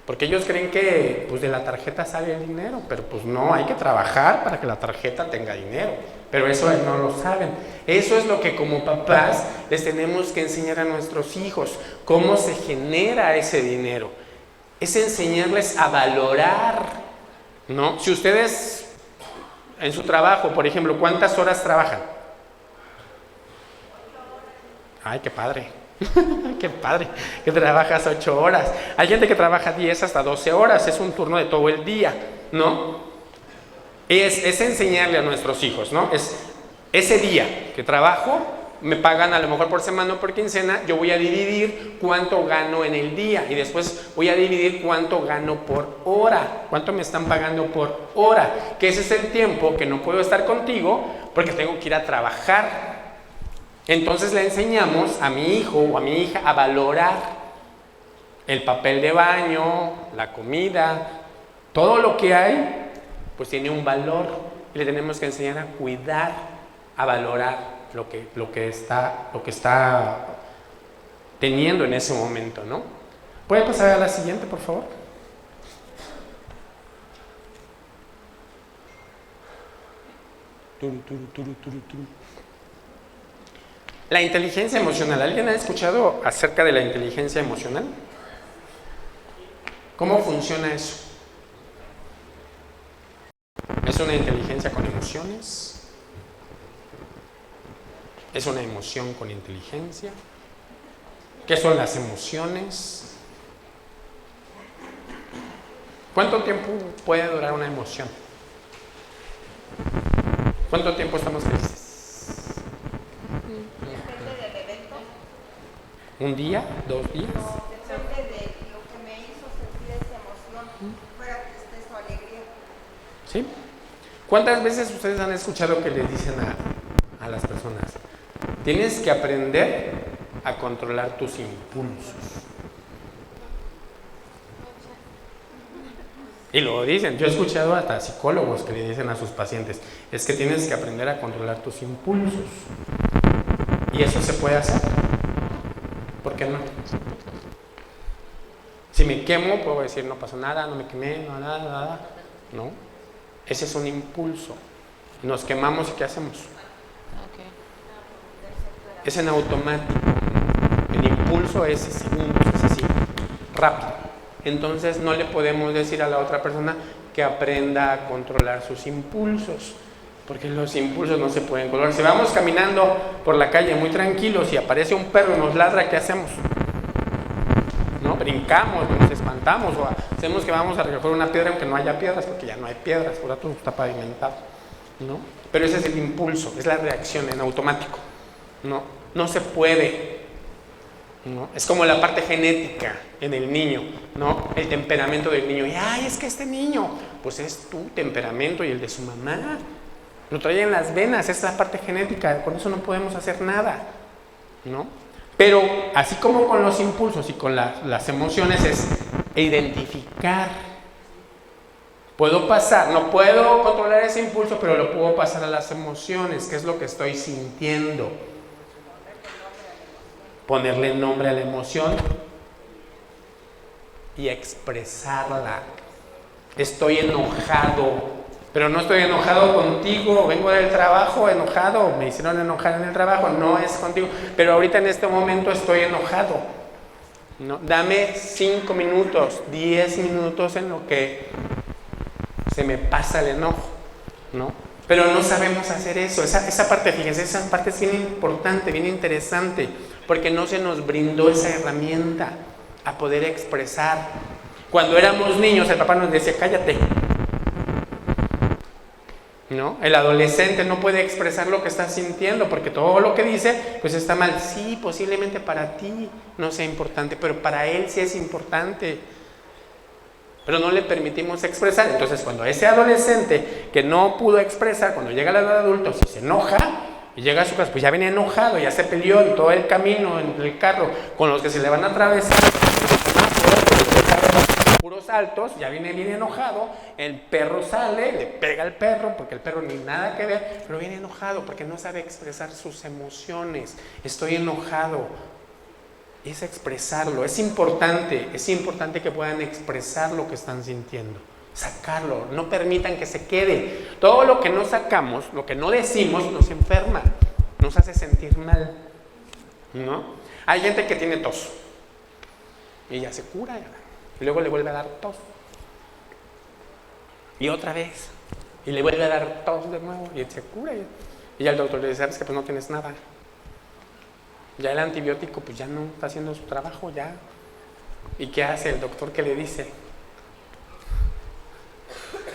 porque ellos creen que pues de la tarjeta sale el dinero, pero pues no, hay que trabajar para que la tarjeta tenga dinero, pero eso no lo saben. Eso es lo que como papás les tenemos que enseñar a nuestros hijos, cómo se genera ese dinero. Es enseñarles a valorar, ¿no? Si ustedes en su trabajo, por ejemplo, ¿cuántas horas trabajan? Ay, qué padre. Qué padre, que trabajas 8 horas. Hay gente que trabaja 10 hasta 12 horas, es un turno de todo el día, ¿no? Es enseñarle a nuestros hijos, ¿no? Es ese día que trabajo, me pagan a lo mejor por semana o por quincena, yo voy a dividir cuánto gano en el día y después voy a dividir cuánto gano por hora, cuánto me están pagando por hora, que ese es el tiempo que no puedo estar contigo porque tengo que ir a trabajar. Entonces le enseñamos a mi hijo o a mi hija a valorar el papel de baño, la comida, todo lo que hay, pues tiene un valor y le tenemos que enseñar a cuidar, a valorar lo que está teniendo en ese momento, ¿no? ¿Puede pasar a la siguiente, por favor? La inteligencia emocional. ¿Alguien ha escuchado acerca de la inteligencia emocional? ¿Cómo funciona eso? ¿Es una inteligencia con emociones? ¿Es una emoción con inteligencia? ¿Qué son las emociones? ¿Cuánto tiempo puede durar una emoción? ¿Cuánto tiempo estamos felices? Depende del evento. ¿Un día? ¿2 días? Depende de lo que me hizo sentir esa emoción, fuera tristeza o alegría. ¿Sí? ¿Cuántas veces ustedes han escuchado que les dicen a las personas, tienes que aprender a controlar tus impulsos? Y lo dicen, yo he escuchado hasta psicólogos que le dicen a sus pacientes, es que tienes que aprender a controlar tus impulsos. ¿Y eso se puede hacer? ¿Por qué no? Si me quemo, puedo decir, no pasó nada, no me quemé, no, nada. No, ese es un impulso. Nos quemamos y ¿qué hacemos? es en automático. El impulso es segundos, es así, rápido. Entonces no le podemos decir a la otra persona que aprenda a controlar sus impulsos, porque los impulsos no se pueden controlar. Si vamos caminando por la calle muy tranquilos y aparece un perro y nos ladra, ¿qué hacemos? ¿No? Brincamos, nos espantamos o hacemos que vamos a recoger una piedra aunque no haya piedras, porque ya no hay piedras, por todo está pavimentado, ¿no? Pero ese es el impulso, es la reacción en automático, ¿no? No se puede, ¿no? Es como la parte genética en el niño, ¿no? El temperamento del niño. Y ay, es que este niño, pues es tu temperamento y el de su mamá. Lo trae en las venas, es la parte genética, con eso no podemos hacer nada, ¿no? Pero así como con los impulsos y con las emociones es identificar. Puedo pasar, no puedo controlar ese impulso, pero lo puedo pasar a las emociones, que es lo que estoy sintiendo. Ponerle nombre a la emoción y expresarla. Estoy enojado, pero no estoy enojado contigo, vengo del trabajo enojado, me hicieron enojar en el trabajo, no es contigo, pero ahorita en este momento estoy enojado, ¿no? Dame 5 minutos, 10 minutos en lo que se me pasa el enojo, ¿no? Pero no sabemos hacer eso, esa parte, fíjense, esa parte es bien importante, bien interesante, porque no se nos brindó esa herramienta a poder expresar. Cuando éramos niños, el papá nos decía, cállate, ¿no? El adolescente no puede expresar lo que está sintiendo, porque todo lo que dice, pues está mal. Sí, posiblemente para ti no sea importante, pero para él sí es importante. Pero no le permitimos expresar. Entonces, cuando ese adolescente que no pudo expresar, cuando llega a la edad de adulto, si se enoja y llega a su casa, pues ya viene enojado, ya se peleó en todo el camino, en el carro, con los que se le van a atravesar, puros altos, ya viene bien enojado, el perro sale, le pega al perro, porque el perro ni nada que ver, pero viene enojado porque no sabe expresar sus emociones. Estoy enojado. Es expresarlo, es importante que puedan expresar lo que están sintiendo, sacarlo, no permitan que se quede. Todo lo que no sacamos, lo que no decimos, nos enferma, nos hace sentir mal, ¿no? Hay gente que tiene tos y ya se cura, y luego le vuelve a dar tos y otra vez, y le vuelve a dar tos de nuevo y se cura, y ya el doctor le dice, sabes que pues no tienes nada. Ya el antibiótico pues ya no está haciendo su trabajo, ya. ¿Y qué hace el doctor? ¿Qué le dice?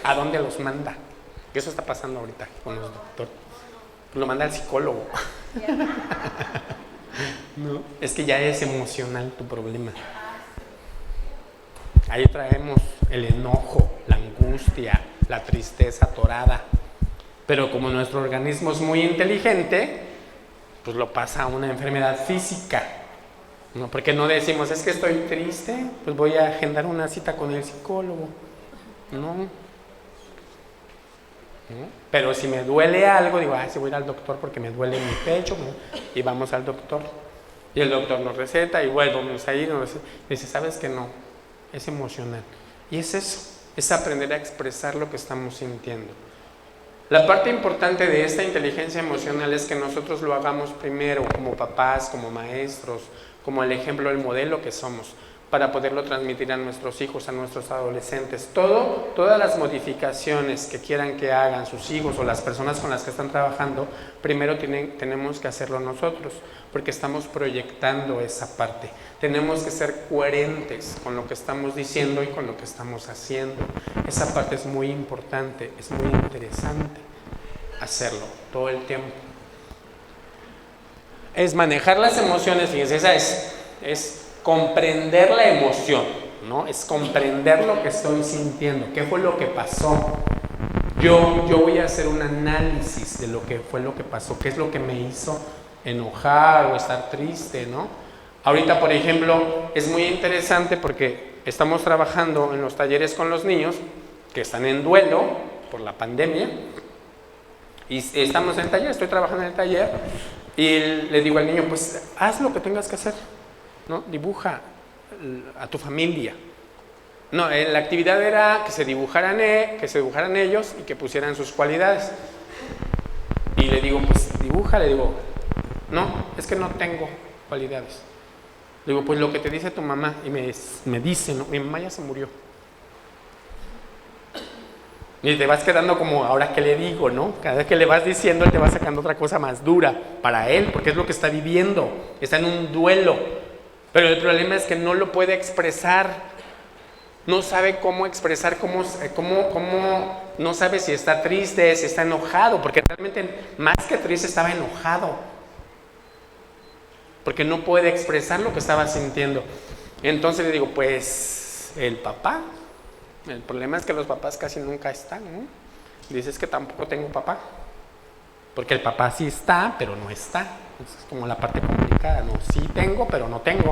¿A dónde los manda? Que eso está pasando ahorita con los doctores. Lo manda al psicólogo. No, es que ya es emocional tu problema. Ahí traemos el enojo, la angustia, la tristeza atorada. Pero como nuestro organismo es muy inteligente, pues lo pasa a una enfermedad física, ¿no? Porque no decimos, es que estoy triste, pues voy a agendar una cita con el psicólogo, ¿no? Pero si me duele algo, digo, sí voy a ir al doctor porque me duele mi pecho, ¿no? Y vamos al doctor, y el doctor nos receta y volvemos a ir, dice, sabes que no, es emocional, y es eso, es aprender a expresar lo que estamos sintiendo. La parte importante de esta inteligencia emocional es que nosotros lo hagamos primero como papás, como maestros, como el ejemplo, el modelo que somos, para poderlo transmitir a nuestros hijos, a nuestros adolescentes. Todas las modificaciones que quieran que hagan sus hijos o las personas con las que están trabajando, primero tenemos que hacerlo nosotros, porque estamos proyectando esa parte. Tenemos que ser coherentes con lo que estamos diciendo y con lo que estamos haciendo. Esa parte es muy importante, es muy interesante hacerlo todo el tiempo. Es manejar las emociones, fíjense, esa es comprender la emoción, ¿no? Es comprender lo que estoy sintiendo, qué fue lo que pasó. Yo voy a hacer un análisis de lo que fue lo que pasó, qué es lo que me hizo enojar o estar triste, ¿no? Ahorita, por ejemplo, es muy interesante porque estamos trabajando en los talleres con los niños que están en duelo por la pandemia y estamos en el taller, estoy trabajando en el taller y le digo al niño, pues haz lo que tengas que hacer, ¿no? Dibuja a tu familia. No, la actividad era que se dibujaran ellos y que pusieran sus cualidades. Y le digo, pues dibuja, le digo, No, es que no tengo cualidades. Le digo, pues lo que te dice tu mamá. Y me dice, ¿no? Mi mamá ya se murió. Y te vas quedando como, ahora qué le digo, ¿no? Cada vez que le vas diciendo, él te va sacando otra cosa más dura para él, porque es lo que está viviendo. Está en un duelo. Pero el problema es que no lo puede expresar. No sabe cómo expresar, no sabe si está triste, si está enojado, porque realmente más que triste estaba enojado. Porque no puede expresar lo que estaba sintiendo. Entonces le digo, pues el papá, el problema es que los papás casi nunca están, ¿no? Dices que tampoco tengo papá. Porque el papá sí está, pero no está. Es como la parte complicada, ¿no? Sí tengo, pero no tengo.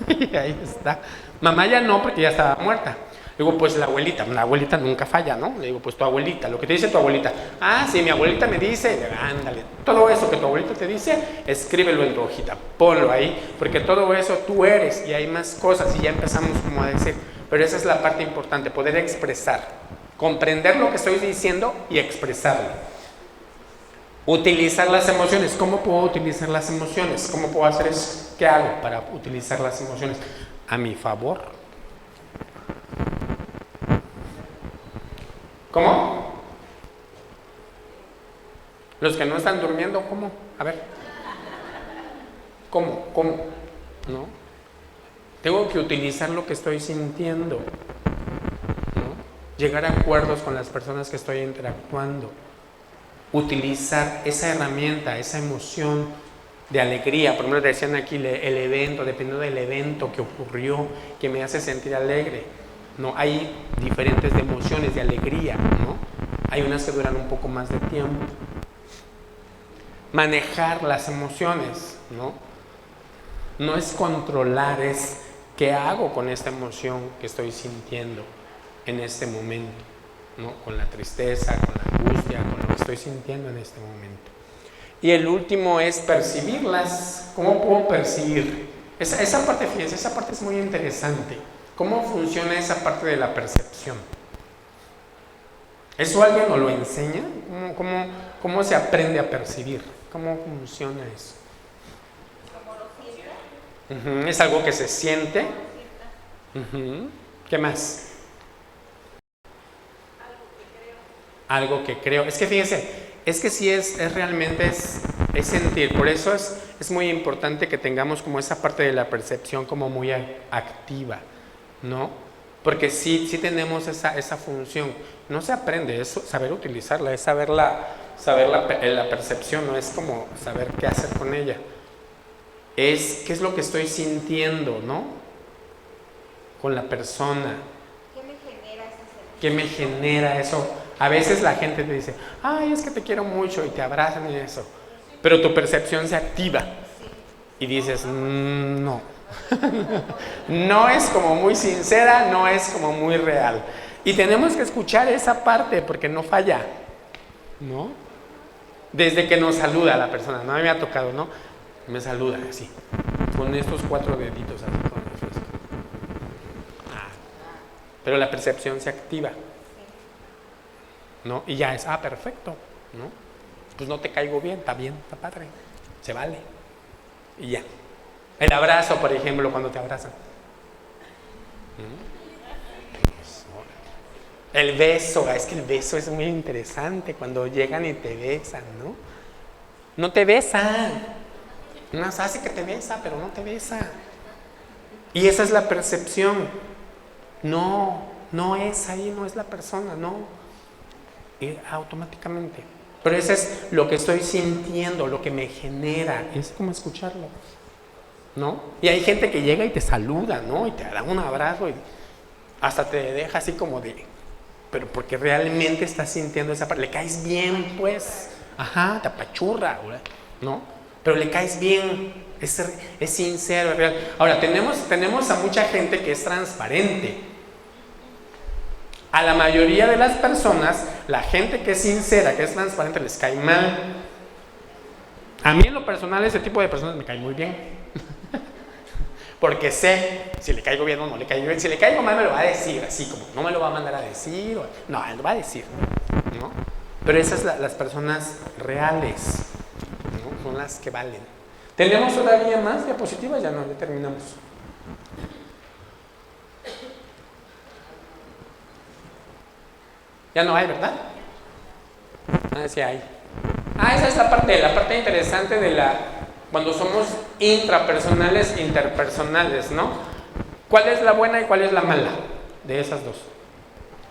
Y ahí está. Mamá ya no, porque ya estaba muerta. Le digo, pues la abuelita nunca falla, ¿no? Le digo, pues tu abuelita, lo que te dice tu abuelita. Ah, sí, mi abuelita me dice, ándale, todo eso que tu abuelita te dice, escríbelo en tu hojita, ponlo ahí, porque todo eso tú eres y hay más cosas y ya empezamos como a decir. Pero esa es la parte importante, poder expresar, comprender lo que estoy diciendo y expresarlo. Utilizar las emociones. ¿Cómo puedo utilizar las emociones? ¿Cómo puedo hacer eso? ¿Qué hago para utilizar las emociones? A mi favor. ¿Cómo? Los que no están durmiendo, ¿cómo? A ver. ¿Cómo? ¿No? Tengo que utilizar lo que estoy sintiendo, ¿no? Llegar a acuerdos con las personas que estoy interactuando. Utilizar esa herramienta, esa emoción de alegría. Por ejemplo, decían aquí el evento, dependiendo del evento que ocurrió, que me hace sentir alegre, ¿no? Hay diferentes emociones de alegría, ¿no? Hay unas que duran un poco más de tiempo. Manejar las emociones, ¿no? No es controlar, es qué hago con esta emoción que estoy sintiendo en este momento, ¿no? Con la tristeza, con la angustia, con lo que estoy sintiendo en este momento. Y el último es percibirlas. ¿Cómo puedo percibir? Esa parte, fíjense, esa parte es muy interesante. ¿Cómo funciona esa parte de la percepción? ¿Eso alguien nos lo enseña? ¿Cómo se aprende a percibir? ¿Cómo funciona eso? ¿Es algo que se siente? ¿Qué más? Algo que creo. Es que fíjense, es que sí es realmente es sentir. Por eso es muy importante que tengamos como esa parte de la percepción como muy activa, ¿no? Porque sí tenemos esa función. No se aprende, es saber utilizarla, es saber la percepción, no es como saber qué hacer con ella. Es qué es lo que estoy sintiendo, ¿no? Con la persona. ¿Qué me genera ese sentimiento? ¿Qué me genera eso? A veces la gente te dice, ay, es que te quiero mucho y te abrazan y eso. Pero tu percepción se activa y dices, no. No es como muy sincera, no es como muy real. Y tenemos que escuchar esa parte porque no falla, ¿no? Desde que nos saluda la persona, ¿no? A mí me ha tocado, ¿no? Me saluda así, con estos 4 deditos así, con eso. Pero la percepción se activa, ¿no? Y ya es, perfecto, ¿no? Pues no te caigo bien, está padre, se vale. Y ya. El abrazo, por ejemplo, cuando te abrazan. El beso, es que el beso es muy interesante cuando llegan y te besan, ¿no? No te besan. Unas hace que te besa, pero no te besa. Y esa es la percepción. No es ahí, no es la persona, no. Y automáticamente. Pero eso es lo que estoy sintiendo, lo que me genera. Es como escucharlo, ¿no? Y hay gente que llega y te saluda, ¿no? Y te da un abrazo y hasta te deja así como de... Pero porque realmente estás sintiendo esa parte. Le caes bien, pues. Te apachurra, ¿no? Pero le caes bien. Es sincero, es real. Ahora, tenemos a mucha gente que es transparente. A la mayoría de las personas, la gente que es sincera, que es transparente, les cae mal. A mí en lo personal ese tipo de personas me cae muy bien. Porque sé si le caigo bien o no le caigo bien. Si le caigo mal me lo va a decir, así como no me lo va a mandar a decir. No, él lo va a decir, ¿no? Pero esas son las personas reales, ¿no? son las que valen. ¿Tenemos todavía más diapositivas? Ya no, ya terminamos. Ya no hay, ¿verdad? Ah, sí hay. Ah, esa es la parte interesante de cuando somos intrapersonales, interpersonales, ¿no? ¿Cuál es la buena y cuál es la mala de esas dos?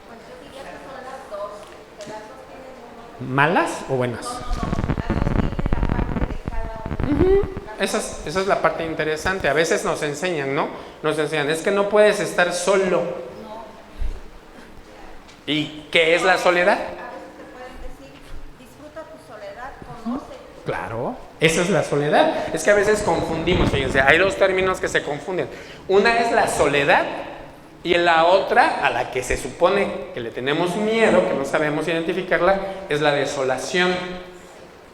Pues yo diría que son las dos, que las dos tienen uno. ¿Malas o buenas? Las dos tienen la parte de cada uno. Esa es la parte interesante. A veces nos enseñan, ¿no? Nos enseñan, es que no puedes estar solo. ¿Y qué es la soledad? A veces te pueden decir, disfruta tu soledad, conoce. Claro, esa es la soledad. Es que a veces confundimos, fíjense, hay dos términos que se confunden. Una es la soledad y la otra, a la que se supone que le tenemos miedo, que no sabemos identificarla, es la desolación,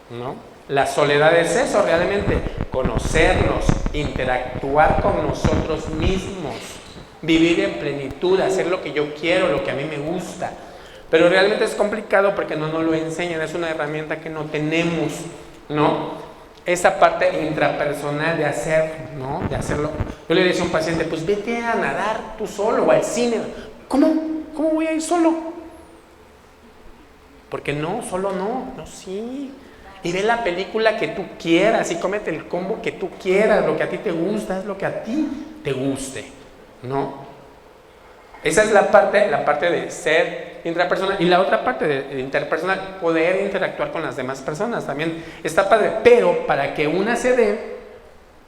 ¿no? La soledad es eso realmente, conocernos, interactuar con nosotros mismos, vivir en plenitud, hacer lo que yo quiero, lo que a mí me gusta. Pero realmente es complicado porque no nos lo enseñan, es una herramienta que no tenemos, ¿no? Esa parte intrapersonal de hacer, ¿no? De hacerlo. Yo le decía a un paciente, pues vete a nadar tú solo o al cine. ¿Cómo? ¿Cómo voy a ir solo? Porque no, solo no, sí. Y ve la película que tú quieras y cómete el combo que tú quieras, lo que a ti te gusta, es lo que a ti te guste, ¿no? Esa es la parte de ser intrapersonal. Y la otra parte de interpersonal, poder interactuar con las demás personas también está padre. Pero para que una se dé,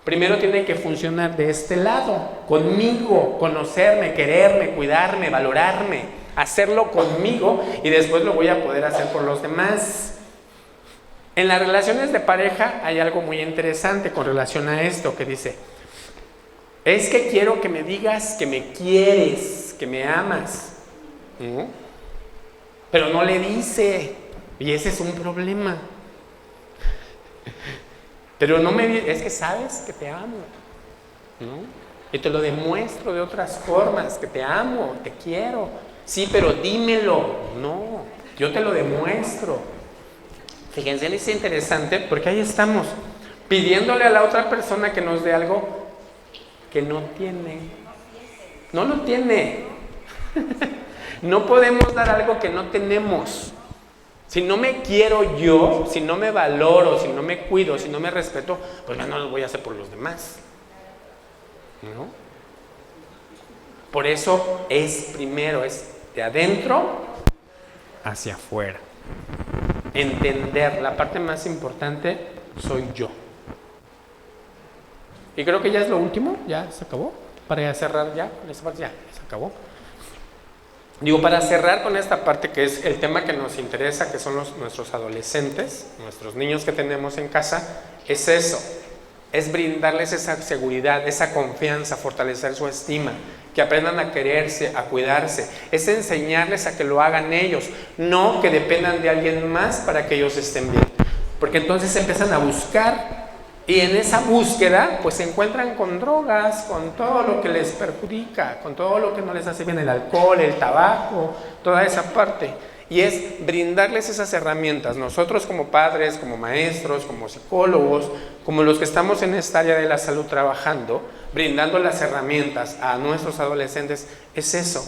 primero tiene que funcionar de este lado, conmigo, conocerme, quererme, cuidarme, valorarme, hacerlo conmigo y después lo voy a poder hacer por los demás. En las relaciones de pareja hay algo muy interesante con relación a esto que dice, es que quiero que me digas que me quieres, que me amas, ¿no? Pero no le dice, y ese es un problema. Pero no me dice, es que sabes que te amo, ¿no? Y te lo demuestro de otras formas, que te amo, te quiero. Sí, pero dímelo. No, yo te lo demuestro. Fíjense, es interesante porque ahí estamos pidiéndole a la otra persona que nos dé algo que no tiene. No lo tiene. No podemos dar algo que no tenemos. Si no me quiero yo, si no me valoro, si no me cuido, si no me respeto, pues ya no lo voy a hacer por los demás, ¿no? Por eso es primero, es de adentro hacia afuera. Entender, la parte más importante soy yo. Y creo que ya es lo último, ya se acabó. Para cerrar ya, esta parte ya se acabó. Digo, para cerrar con esta parte que es el tema que nos interesa, que son nuestros adolescentes, nuestros niños que tenemos en casa, es eso, es brindarles esa seguridad, esa confianza, fortalecer su estima, que aprendan a quererse, a cuidarse, es enseñarles a que lo hagan ellos, no que dependan de alguien más para que ellos estén bien, porque entonces empiezan a buscar y en esa búsqueda pues se encuentran con drogas, con todo lo que les perjudica, con todo lo que no les hace bien, el alcohol, el tabaco, toda esa parte. Y es brindarles esas herramientas, nosotros como padres, como maestros, como psicólogos, como los que estamos en esta área de la salud trabajando, brindando las herramientas a nuestros adolescentes, es eso,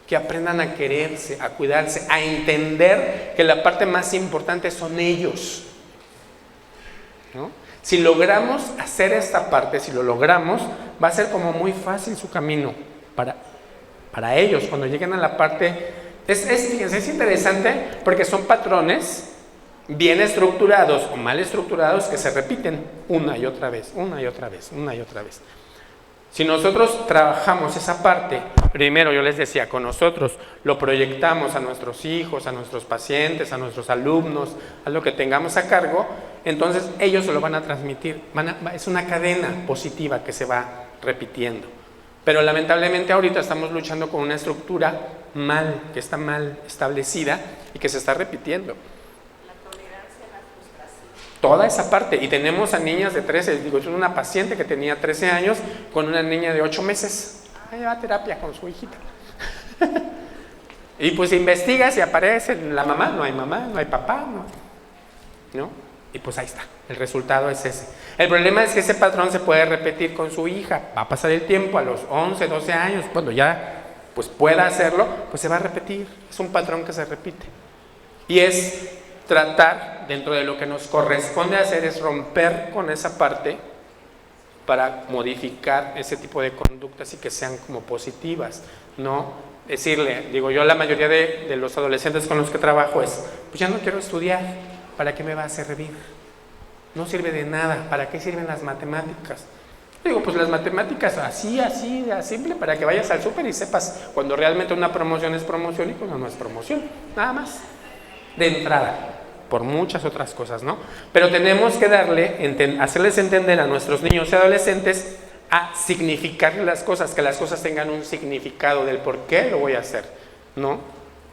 que aprendan a quererse, a cuidarse, a entender que la parte más importante son ellos, ¿no? Si logramos hacer esta parte, si lo logramos, va a ser como muy fácil su camino para ellos, cuando lleguen a la parte. Fíjense, es interesante porque son patrones bien estructurados o mal estructurados que se repiten una y otra vez, una y otra vez, una y otra vez. Si nosotros trabajamos esa parte, primero yo les decía, con nosotros lo proyectamos a nuestros hijos, a nuestros pacientes, a nuestros alumnos, a lo que tengamos a cargo, entonces ellos se lo van a transmitir, es una cadena positiva que se va repitiendo. Pero lamentablemente ahorita estamos luchando con una estructura que está mal establecida y que se está repitiendo. La tolerancia a la frustración. Toda esa parte. Y tenemos a niñas de 13, digo, yo una paciente que tenía 13 años con una niña de 8 meses. Ahí va a terapia con su hijita. Y pues investigas y aparece la mamá, no hay papá, ¿no? Y pues ahí está. El resultado es ese. El problema es que ese patrón se puede repetir con su hija. Va a pasar el tiempo, a los 11, 12 años, cuando ya pues pueda hacerlo, pues se va a repetir. Es un patrón que se repite. Y es tratar, dentro de lo que nos corresponde hacer, es romper con esa parte para modificar ese tipo de conductas y que sean como positivas, ¿no? Decirle, digo yo, la mayoría de los adolescentes con los que trabajo es, pues ya no quiero estudiar, ¿para qué me va a servir? No sirve de nada, ¿para qué sirven las matemáticas? Digo, pues las matemáticas así, de simple, para que vayas al súper y sepas cuando realmente una promoción es promoción y cuando no es promoción, nada más, de entrada, por muchas otras cosas, ¿no? Pero tenemos que hacerles entender a nuestros niños y adolescentes a significar las cosas, que las cosas tengan un significado del por qué lo voy a hacer, ¿no?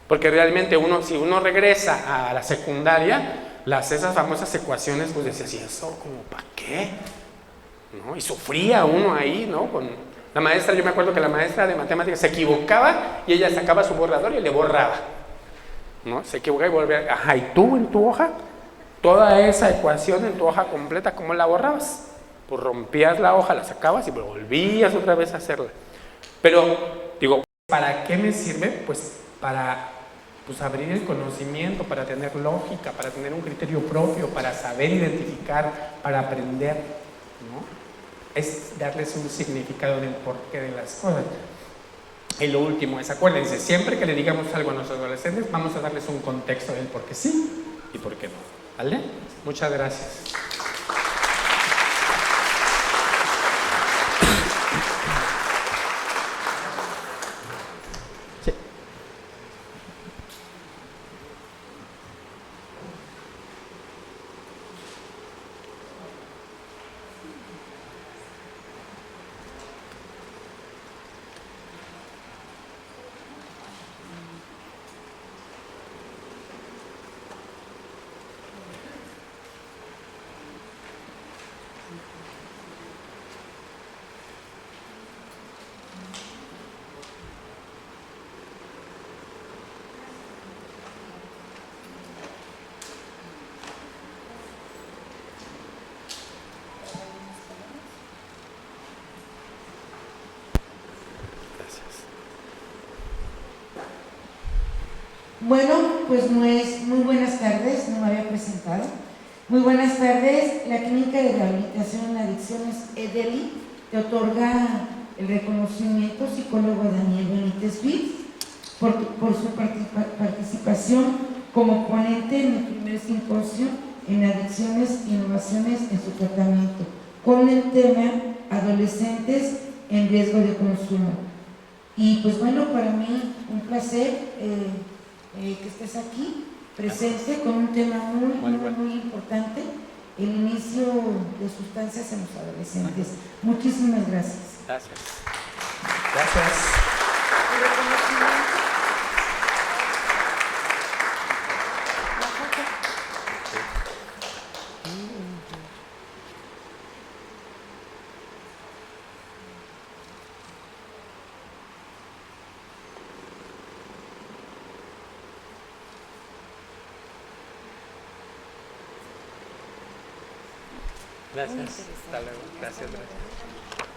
Porque realmente si uno regresa a la secundaria, esas famosas ecuaciones, pues decía, ¿y eso como para qué? ¿No? Y sufría uno ahí, ¿no? Con la maestra, yo me acuerdo que la maestra de matemáticas se equivocaba y ella sacaba su borrador y le borraba, ¿no? Se equivocaba y volvía, ajá, ¿y tú en tu hoja? Toda esa ecuación en tu hoja completa, ¿cómo la borrabas? Pues rompías la hoja, la sacabas y volvías otra vez a hacerla. Pero, digo, ¿para qué me sirve? Pues para abrir el conocimiento, para tener lógica, para tener un criterio propio, para saber identificar, para aprender, ¿no? Es darles un significado del porqué de las cosas. Y lo último es, acuérdense, siempre que le digamos algo a nuestros adolescentes, vamos a darles un contexto del por qué sí y por qué no. ¿Vale? Muchas gracias. Sí. Bueno, pues muy buenas tardes, no me había presentado. Muy buenas tardes, la Clínica de Rehabilitación en Adicciones EDELI te otorga el reconocimiento psicólogo Daniel Benítez Viz por su participación como ponente en el primer simposio en adicciones e innovaciones en su tratamiento, con el tema adolescentes en riesgo de consumo. Y pues bueno, para mí un placer que estés aquí, presente, con un tema muy importante, el inicio de sustancias en los adolescentes. Muchísimas gracias. Gracias. Gracias. Gracias. Hasta luego. Gracias.